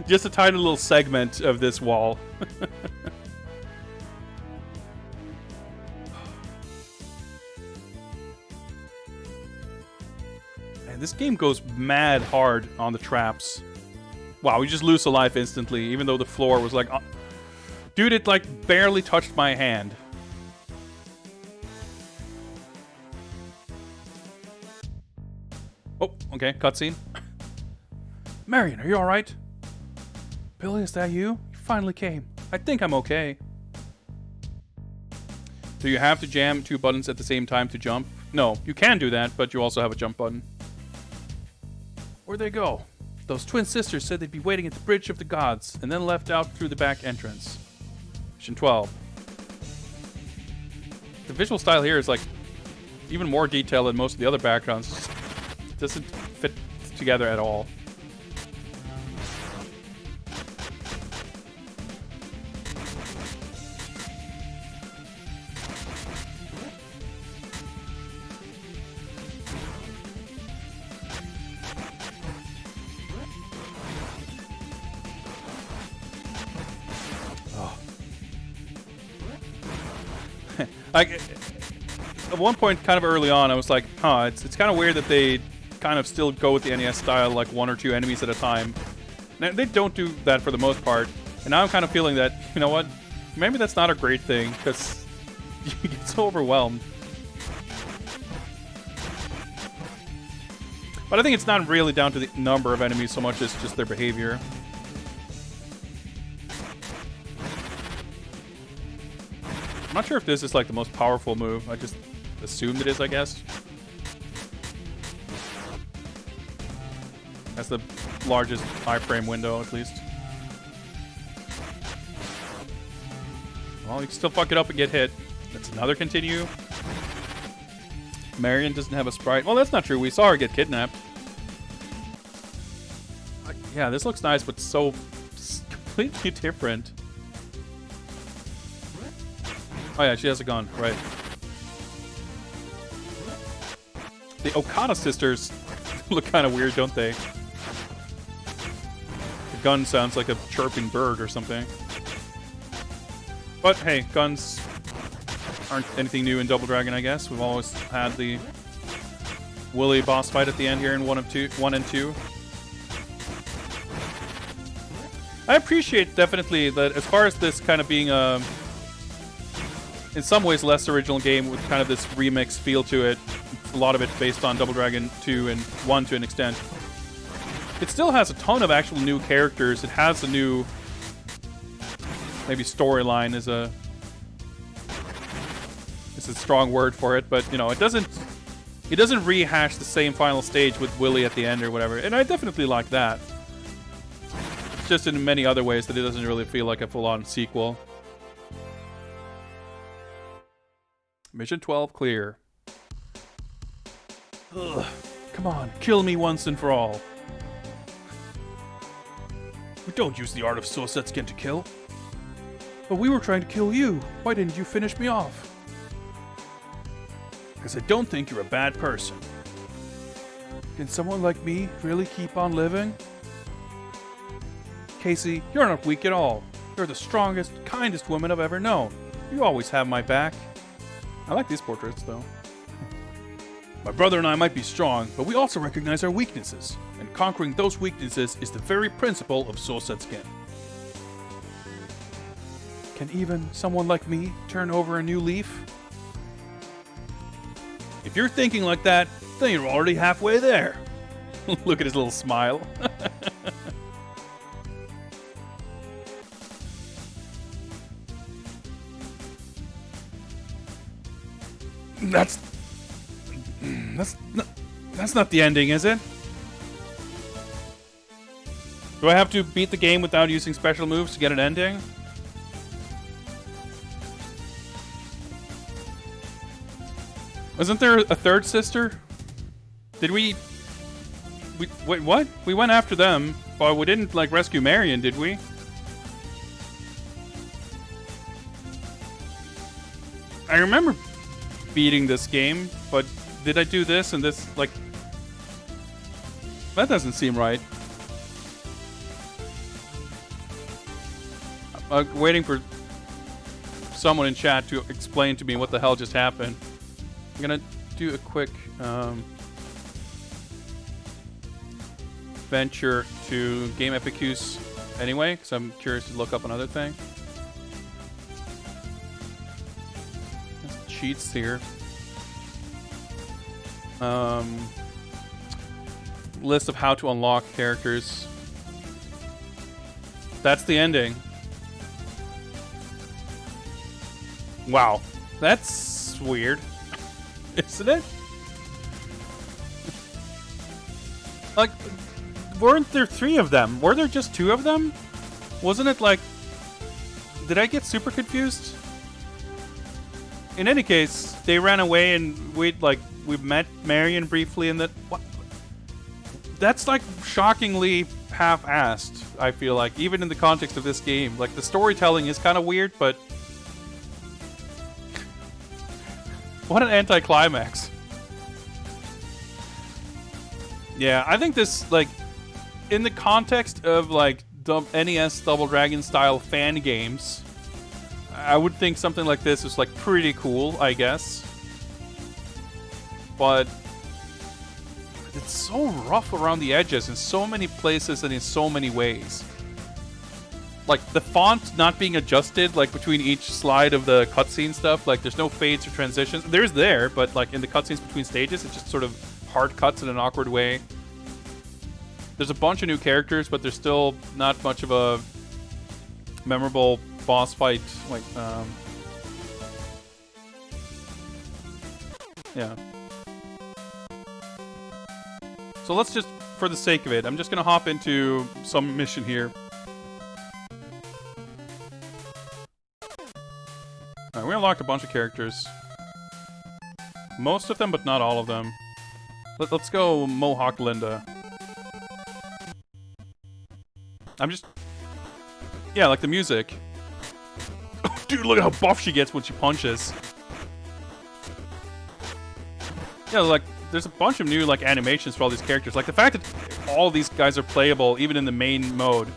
Just a tiny little segment of this wall. Man, this game goes mad hard on the traps. Wow, we just lose a life instantly, even though the floor was like... Dude, it like barely touched my hand. Oh, okay, cutscene. Marion, are you alright? Billy, is that you? You finally came. I think I'm okay. Do you have to jam 2 buttons at the same time to jump? No, you can do that, but you also have a jump button. Where'd they go? Those twin sisters said they'd be waiting at the Bridge of the Gods, and then left out through the back entrance. Mission 12. The visual style here is like even more detailed than most of the other backgrounds. It doesn't fit together at all. At one point, kind of early on, I was like, huh, it's kind of weird that they kind of still go with the NES style, like 1 or 2 enemies at a time. Now, they don't do that for the most part. And now I'm kind of feeling that, you know what, maybe that's not a great thing, because you get so overwhelmed. But I think it's not really down to the number of enemies so much as just their behavior. I'm not sure if this is like the most powerful move. I just assumed it is, I guess. That's the largest iframe window, at least. Well, you can still fuck it up and get hit. That's another continue. Marion doesn't have a sprite. Well, that's not true. We saw her get kidnapped. Yeah, this looks nice, but so completely different. Oh yeah, she has a gun, right. The Okada sisters look kind of weird, don't they? The gun sounds like a chirping bird or something. But hey, guns aren't anything new in Double Dragon, I guess. We've always had the Willy boss fight at the end here in 1 and 2. I appreciate definitely that as far as this kind of being a in some ways less original game with kind of this remix feel to it. A lot of it based on Double Dragon 2 and 1 to an extent. It still has a ton of actual new characters. It has a new maybe storyline is a strong word for it, but you know, it doesn't rehash the same final stage with Willy at the end or whatever. And I definitely like that. It's just in many other ways that it doesn't really feel like a full-on sequel. Mission 12 clear. Ugh, come on, kill me once and for all. We don't use the art of Sosetsuken to kill. But we were trying to kill you. Why didn't you finish me off? Because I don't think you're a bad person. Can someone like me really keep on living? Casey, you're not weak at all. You're the strongest, kindest woman I've ever known. You always have my back. I like these portraits, though. My brother and I might be strong, but we also recognize our weaknesses, and conquering those weaknesses is the very principle of Sosetsuken. Can even someone like me turn over a new leaf? If you're thinking like that, then you're already halfway there. Look at his little smile. That's not the ending, is it? Do I have to beat the game without using special moves to get an ending? Wasn't there a third sister? Did we wait, what? We went after them, but we didn't like rescue Marion, did we? I remember beating this game, but did I do this and this? Like, that doesn't seem right. I'm waiting for someone in chat to explain to me what the hell just happened. I'm gonna do a quick venture to Game FAQs anyway, because I'm curious to look up another thing. There's cheats here. List of how to unlock characters. That's the ending. Wow, that's weird. Isn't it? Like, weren't there 3 of them? Were there just 2 of them? Wasn't it like did I get super confused? In any case, they ran away and we met Marion briefly and that what? That's like shockingly half-assed, I feel like, even in the context of this game. Like the storytelling is kind of weird, but what an anticlimax. Yeah, I think this, like, in the context of like NES Double Dragon style fan games, I would think something like this is like pretty cool, I guess. But it's so rough around the edges in so many places and in so many ways. Like the font not being adjusted like between each slide of the cutscene stuff, like there's no fades or transitions. There's there, but like in the cutscenes between stages, it just sort of hard cuts in an awkward way. There's a bunch of new characters, but there's still not much of a memorable boss fight. Like, yeah. So let's just, for the sake of it, I'm just gonna hop into some mission here. Alright, we unlocked a bunch of characters. Most of them, but not all of them. Let's go Mohawk Linda. I'm just... Yeah, like the music. Dude, look at how buff she gets when she punches. Yeah, like, there's a bunch of new, like, animations for all these characters. Like, the fact that all these guys are playable, even in the main mode,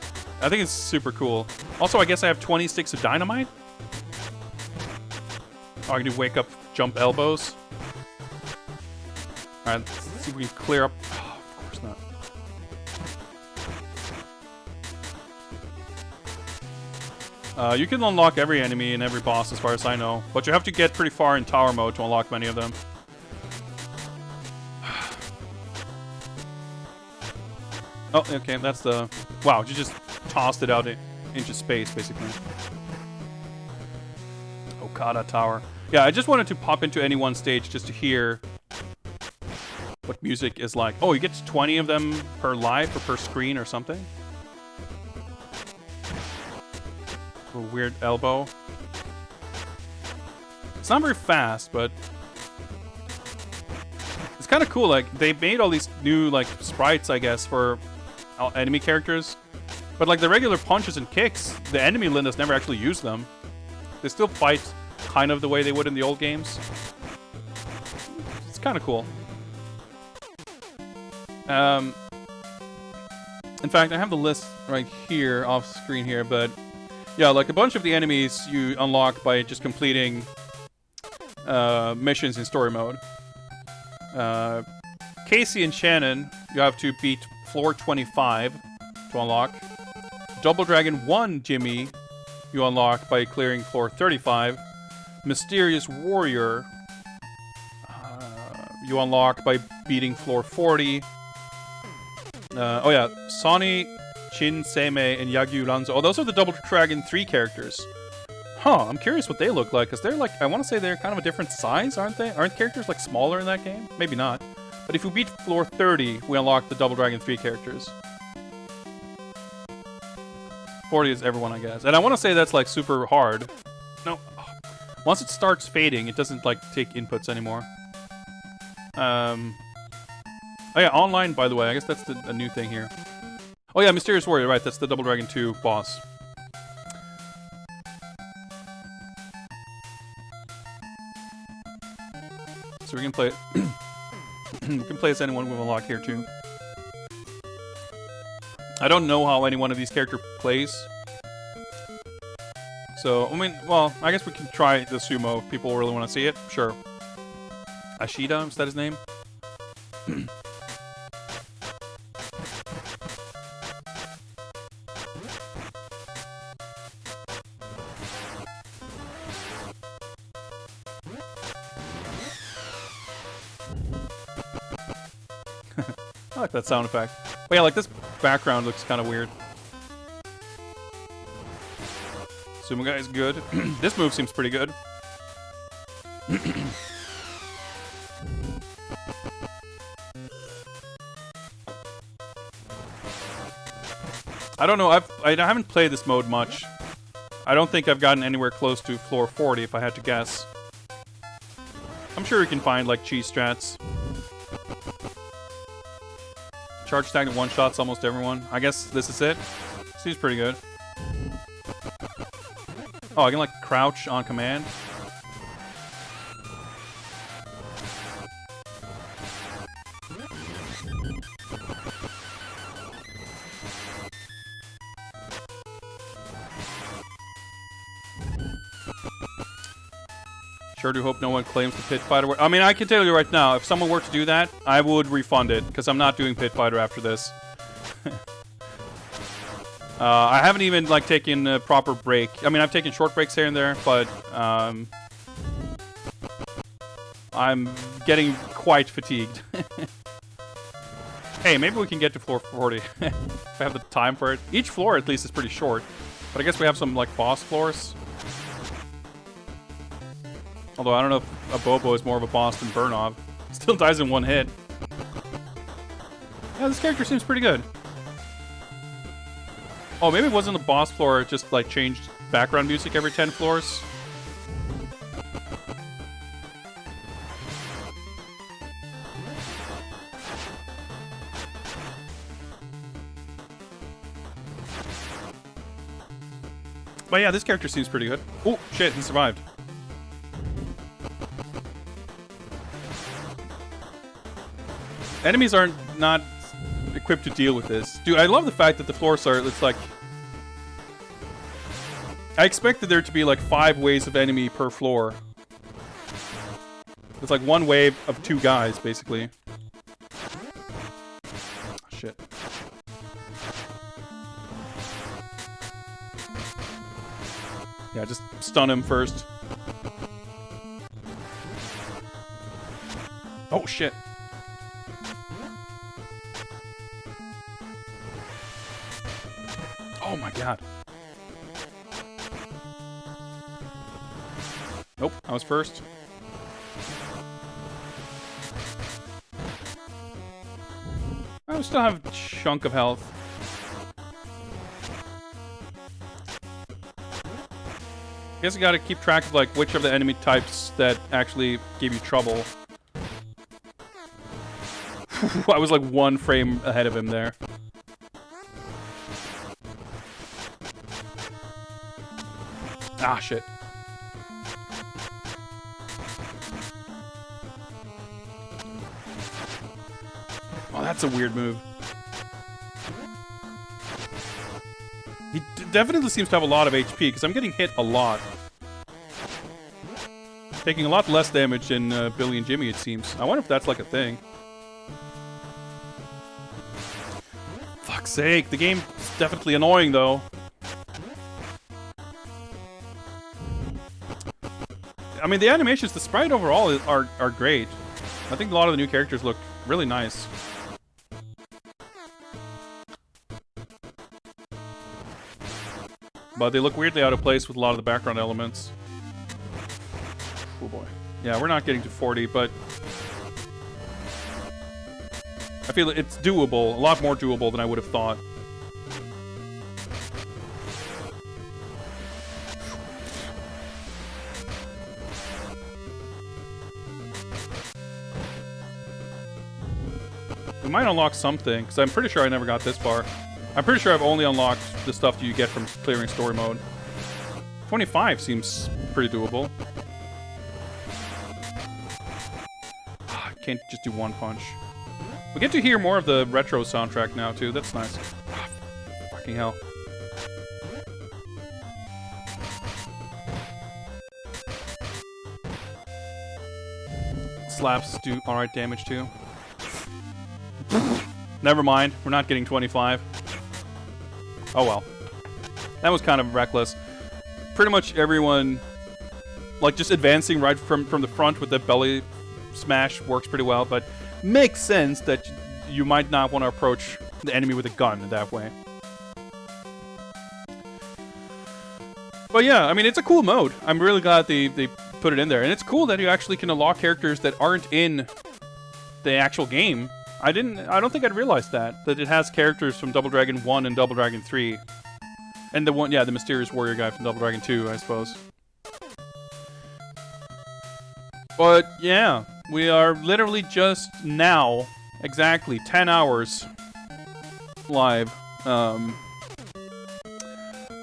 I think it's super cool. Also, I guess I have 20 sticks of dynamite? Oh, I can do wake up, jump elbows. Alright, let's see if we can clear up... Oh, of course not. You can unlock every enemy and every boss as far as I know, but you have to get pretty far in tower mode to unlock many of them. Oh, okay, that's the... Wow, you just tossed it out into space, basically. Okada Tower. Yeah, I just wanted to pop into any one stage just to hear what music is like. Oh, you get 20 of them per life or per screen or something? A weird elbow. It's not very fast, but it's kind of cool. Like, they made all these new, like, sprites, I guess, for enemy characters. But, like, the regular punches and kicks, the enemy Lindas never actually use them. They still fight kind of the way they would in the old games. It's kind of cool. In fact, I have the list right here, off screen here, but yeah, like a bunch of the enemies you unlock by just completing missions in story mode. Casey and Shannon, you have to beat floor 25 to unlock. Double Dragon 1 Jimmy, you unlock by clearing floor 35. Mysterious Warrior, you unlock by beating floor 40. Oh yeah, Sonny, Shin Seimei, and Yagyu Ranzo. Oh, those are the Double Dragon 3 characters. Huh, I'm curious what they look like, because they're like, I want to say they're kind of a different size, aren't they? Aren't characters like smaller in that game? Maybe not. But if you beat floor 30, we unlock the Double Dragon 3 characters. 40 is everyone, I guess. And I want to say that's like super hard. No. Once it starts fading, it doesn't like take inputs anymore. Oh yeah, online, by the way. I guess that's a new thing here. Oh yeah, Mysterious Warrior, right. That's the Double Dragon 2 boss. So we can play... we can play as anyone we unlock here, too. I don't know how any one of these characters plays. So, I mean, well, I guess we can try the sumo if people really want to see it. Sure. Ashida, is that his name? I like that sound effect. But yeah, like this background looks kind of weird. Sumo guy is good. This move seems pretty good. I don't know. I haven't played this mode much. I don't think I've gotten anywhere close to floor 40 if I had to guess. I'm sure you can find like cheese strats. Charge stagnant one-shots almost everyone. I guess this is it. Seems pretty good. Oh, I can like crouch on command. Sure do hope no one claims the Pit Fighter. I mean, I can tell you right now, if someone were to do that, I would refund it, because I'm not doing Pit Fighter after this. I haven't even, like, taken a proper break. I mean, I've taken short breaks here and there, but I'm getting quite fatigued. Hey, maybe we can get to floor 40 if I have the time for it. Each floor, at least, is pretty short, but I guess we have some, like, boss floors. Although I don't know if a Bobo is more of a boss than Burnov. Still dies in one hit. Yeah, this character seems pretty good. Oh, maybe it wasn't the boss floor, it just like changed background music every 10 floors. But yeah, this character seems pretty good. Oh, shit, he survived. Enemies aren't not equipped to deal with this. Dude, I love the fact that the floors are, it's like... I expected there to be like 5 waves of enemy per floor. It's like one wave of 2 guys, basically. Oh, shit. Yeah, just stun him first. Oh, shit. Oh my god. Nope, I was first. I still have a chunk of health. I guess I gotta keep track of like which of the enemy types that actually give you trouble. I was like 1 frame ahead of him there. Ah, shit. Oh, that's a weird move. He definitely seems to have a lot of HP, because I'm getting hit a lot. Taking a lot less damage than Billy and Jimmy, it seems. I wonder if that's like a thing. Fuck's sake, the game's definitely annoying, though. I mean, the animations, the sprite overall are great. I think a lot of the new characters look really nice. But they look weirdly out of place with a lot of the background elements. Oh boy. Yeah, we're not getting to 40, but... I feel it's doable. A lot more doable than I would have thought. We might unlock something, because I'm pretty sure I never got this far. I'm pretty sure I've only unlocked the stuff that you get from clearing story mode. 25 seems pretty doable. I can't just do 1 punch. We get to hear more of the retro soundtrack now, too. That's nice. Fucking hell. Slaps do alright damage, too. Never mind. We're not getting 25. Oh well. That was kind of reckless. Pretty much everyone, like, just advancing right from the front with the belly smash works pretty well, but makes sense that you might not want to approach the enemy with a gun in that way. But yeah, I mean, it's a cool mode. I'm really glad they put it in there. And it's cool that you actually can unlock characters that aren't in the actual game. I don't think I'd realized that it has characters from Double Dragon 1 and Double Dragon 3. And the one, yeah, the mysterious warrior guy from Double Dragon 2, I suppose. But yeah, we are literally just now, exactly 10 hours live.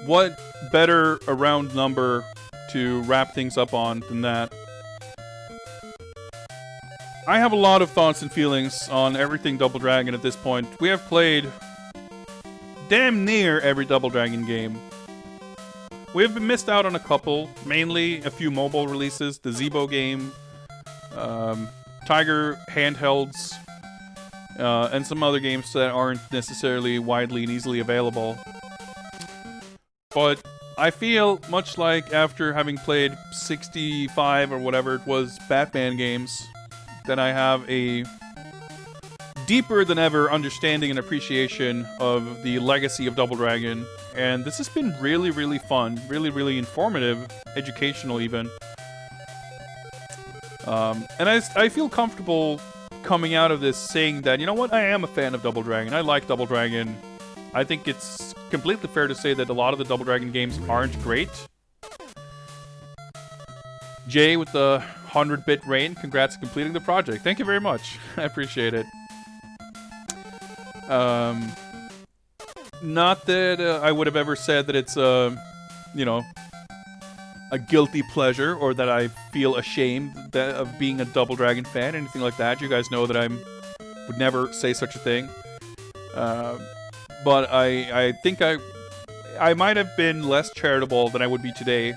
What better a round number to wrap things up on than that? I have a lot of thoughts and feelings on everything Double Dragon at this point. We have played damn near every Double Dragon game. We have missed out on a couple, mainly a few mobile releases, the Zeebo game, Tiger handhelds, and some other games that aren't necessarily widely and easily available. But I feel much like after having played 65 or whatever it was Batman games, that I have a deeper than ever understanding and appreciation of the legacy of Double Dragon. And this has been really, really fun, really, really informative, educational even. And I feel comfortable coming out of this saying that, you know what, I am a fan of Double Dragon. I like Double Dragon. I think it's completely fair to say that a lot of the Double Dragon games aren't great. Jay with the 100-bit reign, congrats on completing the project. Thank you very much. I appreciate it. Not that I would have ever said that it's you know, a guilty pleasure or that I feel ashamed of being a Double Dragon fan, anything like that. You guys know that I would never say such a thing. But I think I might have been less charitable than I would be today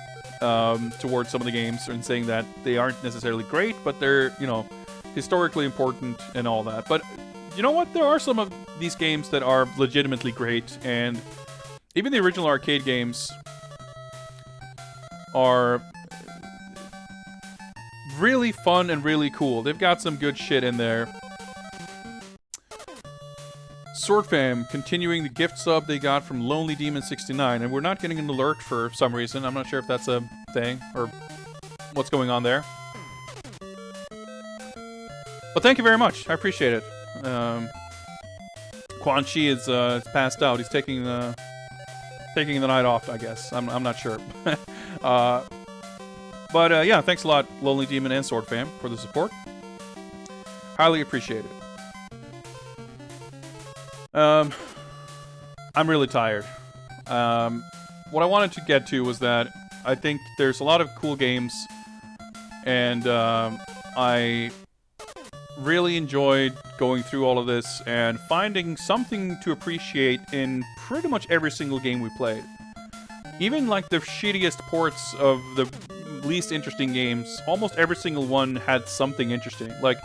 towards some of the games and saying that they aren't necessarily great, but they're, you know, historically important and all that. But you know what? There are some of these games that are legitimately great, and even the original arcade games are really fun and really cool. They've got some good shit in there. Swordfam continuing the gift sub they got from Lonely Demon 69, and we're not getting an alert for some reason. I'm not sure if that's a thing or what's going on there. But thank you very much. I appreciate it. Quan Chi is passed out. He's taking the night off, I guess. I'm not sure. But yeah, thanks a lot, Lonely Demon and Swordfam, for the support. Highly appreciate it. I'm really tired. What I wanted to get to was that I think there's a lot of cool games, and I really enjoyed going through all of this and finding something to appreciate in pretty much every single game we played. Even like the shittiest ports of the least interesting games, almost every single one had something interesting. Like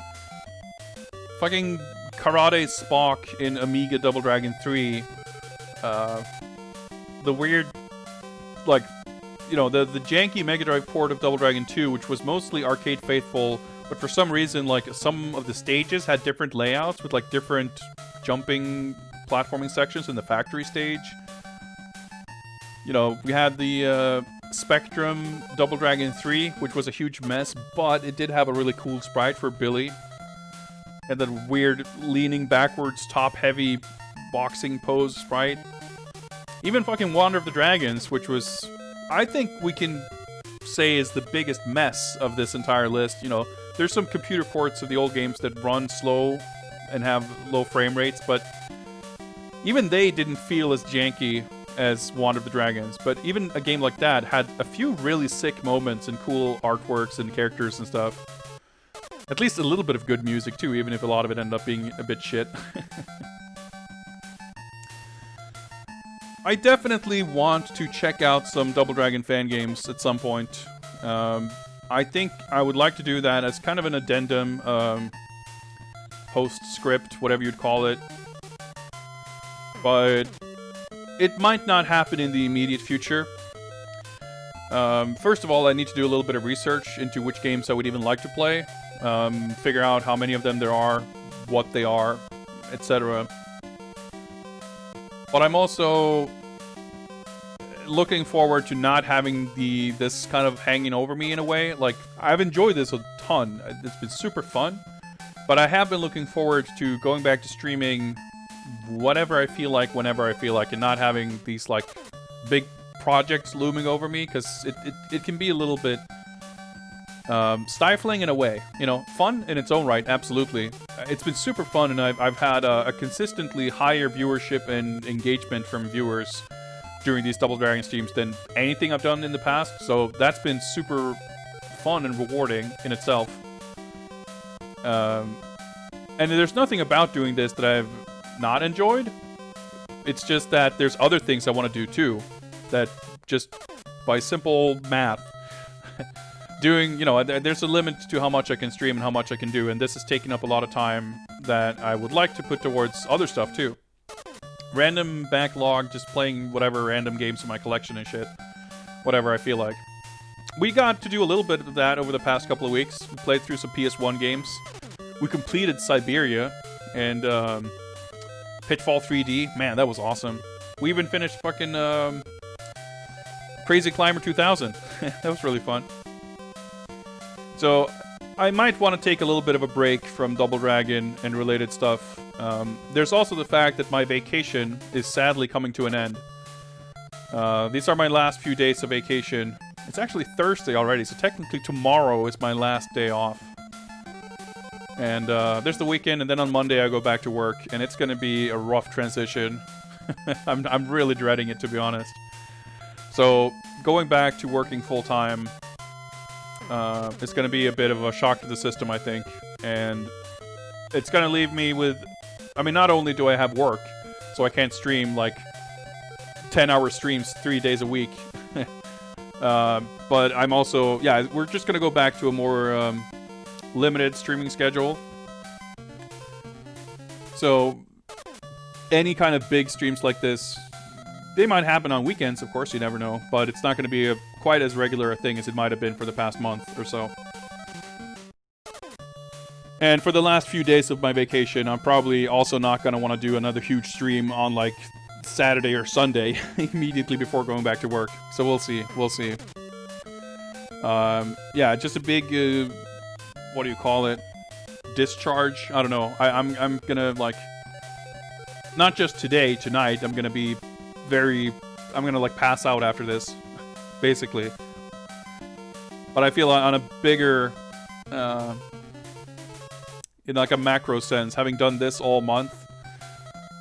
fucking Karate Spock in Amiga Double Dragon 3. The weird, like, you know, the janky Mega Drive port of Double Dragon 2, which was mostly arcade faithful, but for some reason, like, some of the stages had different layouts with, like, different jumping platforming sections in the factory stage. You know, we had the Spectrum Double Dragon 3, which was a huge mess, but it did have a really cool sprite for Billy. And that weird leaning backwards, top-heavy boxing pose sprite. Even fucking Wander of the Dragons, which was, I think we can say, is the biggest mess of this entire list. You know, there's some computer ports of the old games that run slow and have low frame rates, but even they didn't feel as janky as Wander of the Dragons. But even a game like that had a few really sick moments and cool artworks and characters and stuff. At least a little bit of good music, too, even if a lot of it ended up being a bit shit. I definitely want to check out some Double Dragon fan games at some point. I think I would like to do that as kind of an addendum, postscript, whatever you'd call it. But it might not happen in the immediate future. First of all, I need to do a little bit of research into which games I would even like to play. Figure out how many of them there are, what they are, etc. But I'm also looking forward to not having this kind of hanging over me in a way. Like, I've enjoyed this a ton. It's been super fun. But I have been looking forward to going back to streaming whatever I feel like, whenever I feel like, and not having these, like, big projects looming over me, because it can be a little bit stifling in a way. You know, fun in its own right, absolutely. It's been super fun, and I've had a consistently higher viewership and engagement from viewers during these Double Dragon streams than anything I've done in the past. So that's been super fun and rewarding in itself. And there's nothing about doing this that I've not enjoyed. It's just that there's other things I want to do too, that just by simple math, doing, you know, there's a limit to how much I can stream and how much I can do, and this is taking up a lot of time that I would like to put towards other stuff too. Random backlog, just playing whatever random games in my collection and shit. Whatever I feel like. We got to do a little bit of that over the past couple of weeks. We played through some PS1 games. We completed Siberia and Pitfall 3D. Man, that was awesome. We even finished fucking Crazy Climber 2000. That was really fun. So I might want to take a little bit of a break from Double Dragon and related stuff. There's also the fact that my vacation is sadly coming to an end. These are my last few days of vacation. It's actually Thursday already, so technically tomorrow is my last day off. And there's the weekend, and then on Monday I go back to work, and it's going to be a rough transition. I'm really dreading it, to be honest. So going back to working full-time, it's going to be a bit of a shock to the system, I think. And it's going to leave me with... I mean, not only do I have work, so I can't stream, like, 10-hour streams 3 days a week. But I'm also... Yeah, we're just going to go back to a more limited streaming schedule. So, any kind of big streams like this, they might happen on weekends, of course, you never know. But it's not going to be quite as regular a thing as it might have been for the past month or so. And for the last few days of my vacation, I'm probably also not going to want to do another huge stream on, like, Saturday or Sunday immediately before going back to work. So we'll see. We'll see. Yeah, just a big, what do you call it? Discharge? I don't know. I'm going to, like, not just tonight, I'm going to be I'm going to, like, pass out after this, basically. But I feel on a bigger, in like a macro sense, having done this all month,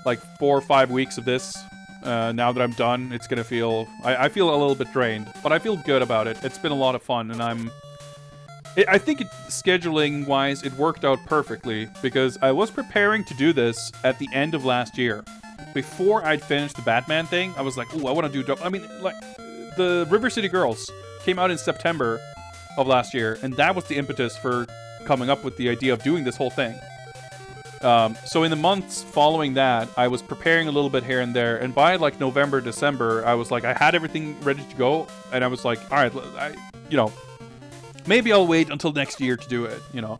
like 4 or 5 weeks of this, now that I'm done, it's gonna feel... I feel a little bit drained, but I feel good about it. It's been a lot of fun, and I think scheduling-wise, it worked out perfectly, because I was preparing to do this at the end of last year. Before I'd finished the Batman thing, I was like, ooh, I want to do... I mean, like, the River City Girls came out in September of last year, and that was the impetus for coming up with the idea of doing this whole thing. So in the months following that, I was preparing a little bit here and there, and by like November, December, I was like, I had everything ready to go, and I was like, all right, you know, maybe I'll wait until next year to do it, you know.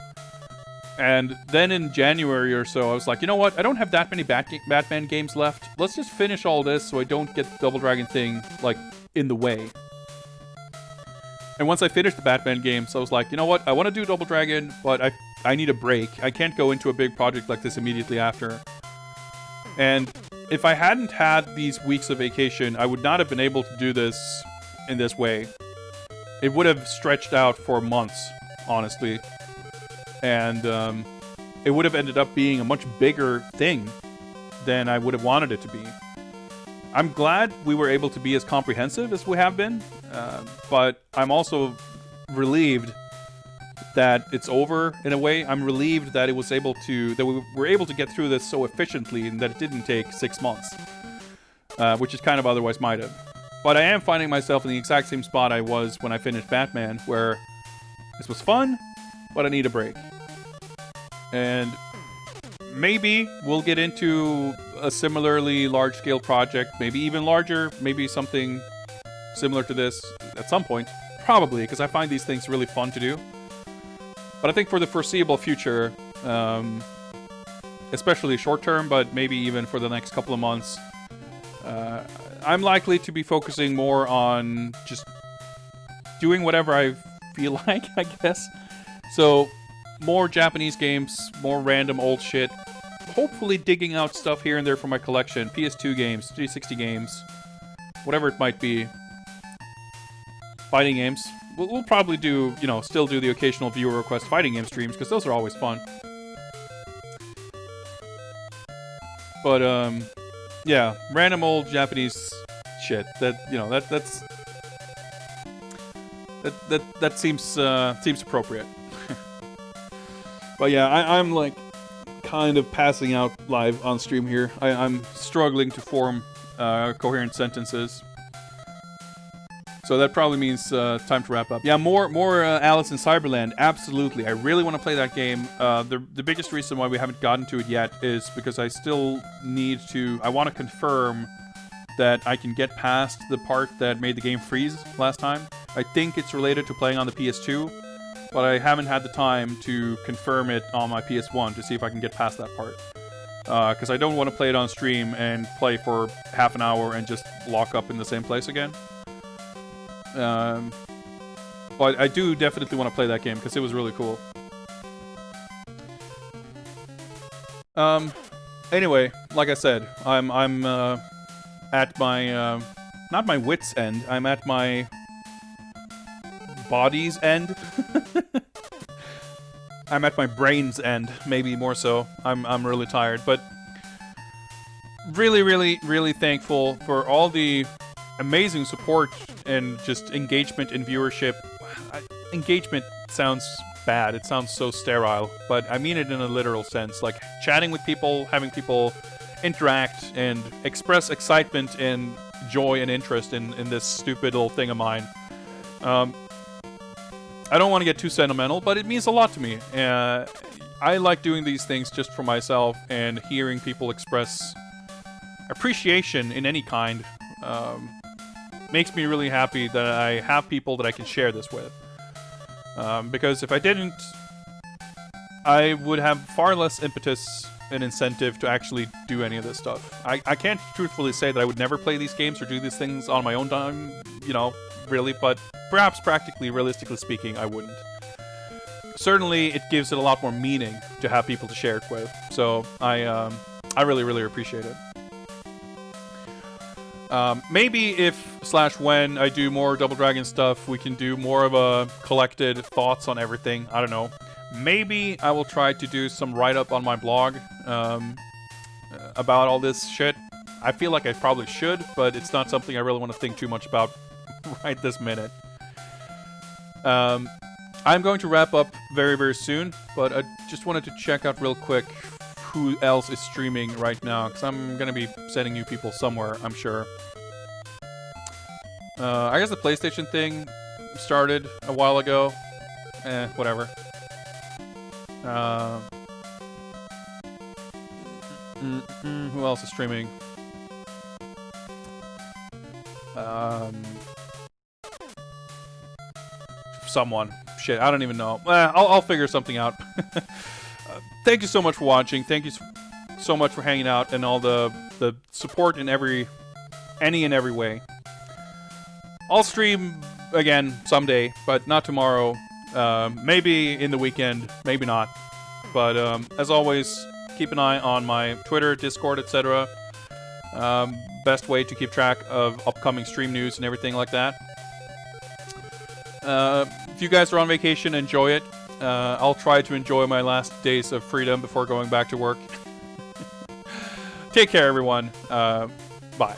And then in January or so, I was like, you know what, I don't have that many Batman games left. Let's just finish all this so I don't get the Double Dragon thing, like, in the way. And once I finished the Batman games, I was like, you know what, I want to do Double Dragon, but I need a break. I can't go into a big project like this immediately after. And if I hadn't had these weeks of vacation, I would not have been able to do this in this way. It would have stretched out for months, honestly. And it would have ended up being a much bigger thing than I would have wanted it to be. I'm glad we were able to be as comprehensive as we have been, but I'm also relieved that it's over in a way. I'm relieved that that we were able to get through this so efficiently and that it didn't take 6 months, which is kind of otherwise might have. But I am finding myself in the exact same spot I was when I finished Batman, where this was fun, but I need a break. And maybe we'll get into a similarly large-scale project, maybe even larger, maybe something similar to this at some point. Probably, because I find these things really fun to do. But I think for the foreseeable future, especially short-term, but maybe even for the next couple of months, I'm likely to be focusing more on just doing whatever I feel like, I guess. So, more Japanese games, more random old shit. Hopefully digging out stuff here and there from my collection. PS2 games, 360 games. whatever it might be. Fighting games. We'll probably do, still do the occasional viewer request fighting game streams, because those are always fun. But, yeah, random old Japanese shit. That seems appropriate. But yeah, I'm like kind of passing out live on stream here. I'm struggling to form coherent sentences. So that probably means time to wrap up. Yeah, more Alice in Cyberland. Absolutely. I really want to play that game. The biggest reason why we haven't gotten to it yet is because I still need to... I want to confirm that I can get past the part that made the game freeze last time. I think it's related to playing on the PS2, but I haven't had the time to confirm it on my PS1 to see if I can get past that part. Because I don't want to play it on stream and play for half an hour and just lock up in the same place again. But I do definitely want to play that game because it was really cool. Anyway, like I said, I'm at my not my wit's end. I'm at my body's end. I'm at my brain's end, maybe more so. I'm really tired, but really, really, really thankful for all the amazing support and just engagement and viewership. Engagement sounds bad. It sounds so sterile, but I mean it in a literal sense. Like chatting with people, having people interact and express excitement and joy and interest in this stupid little thing of mine. I don't want to get too sentimental, but it means a lot to me. I like doing these things just for myself, and hearing people express appreciation in any kind makes me really happy that I have people that I can share this with. Because if I didn't, I would have far less impetus and incentive to actually do any of this stuff. I can't truthfully say that I would never play these games or do these things on my own time, really, but perhaps practically, realistically speaking, I wouldn't. Certainly, it gives it a lot more meaning to have people to share it with, so I really, really appreciate it. Maybe if/when I do more Double Dragon stuff, we can do more of a collected thoughts on everything. I don't know. Maybe I will try to do some write-up on my blog about all this shit. I feel like I probably should, but it's not something I really want to think too much about right this minute. I'm going to wrap up very, very soon, but I just wanted to check out real quick who else is streaming right now, because I'm going to be sending you people somewhere, I'm sure. I guess the PlayStation thing started a while ago. Whatever. Who else is streaming? Someone. Shit, I don't even know. I'll figure something out. Thank you so much for watching. Thank you so much for hanging out and all the support in any and every way. I'll stream again someday, but not tomorrow. Maybe in the weekend, maybe not. But as always, keep an eye on my Twitter, Discord, etc. Best way to keep track of upcoming stream news and everything like that. If you guys are on vacation, enjoy it. I'll try to enjoy my last days of freedom before going back to work. Take care, everyone. Bye.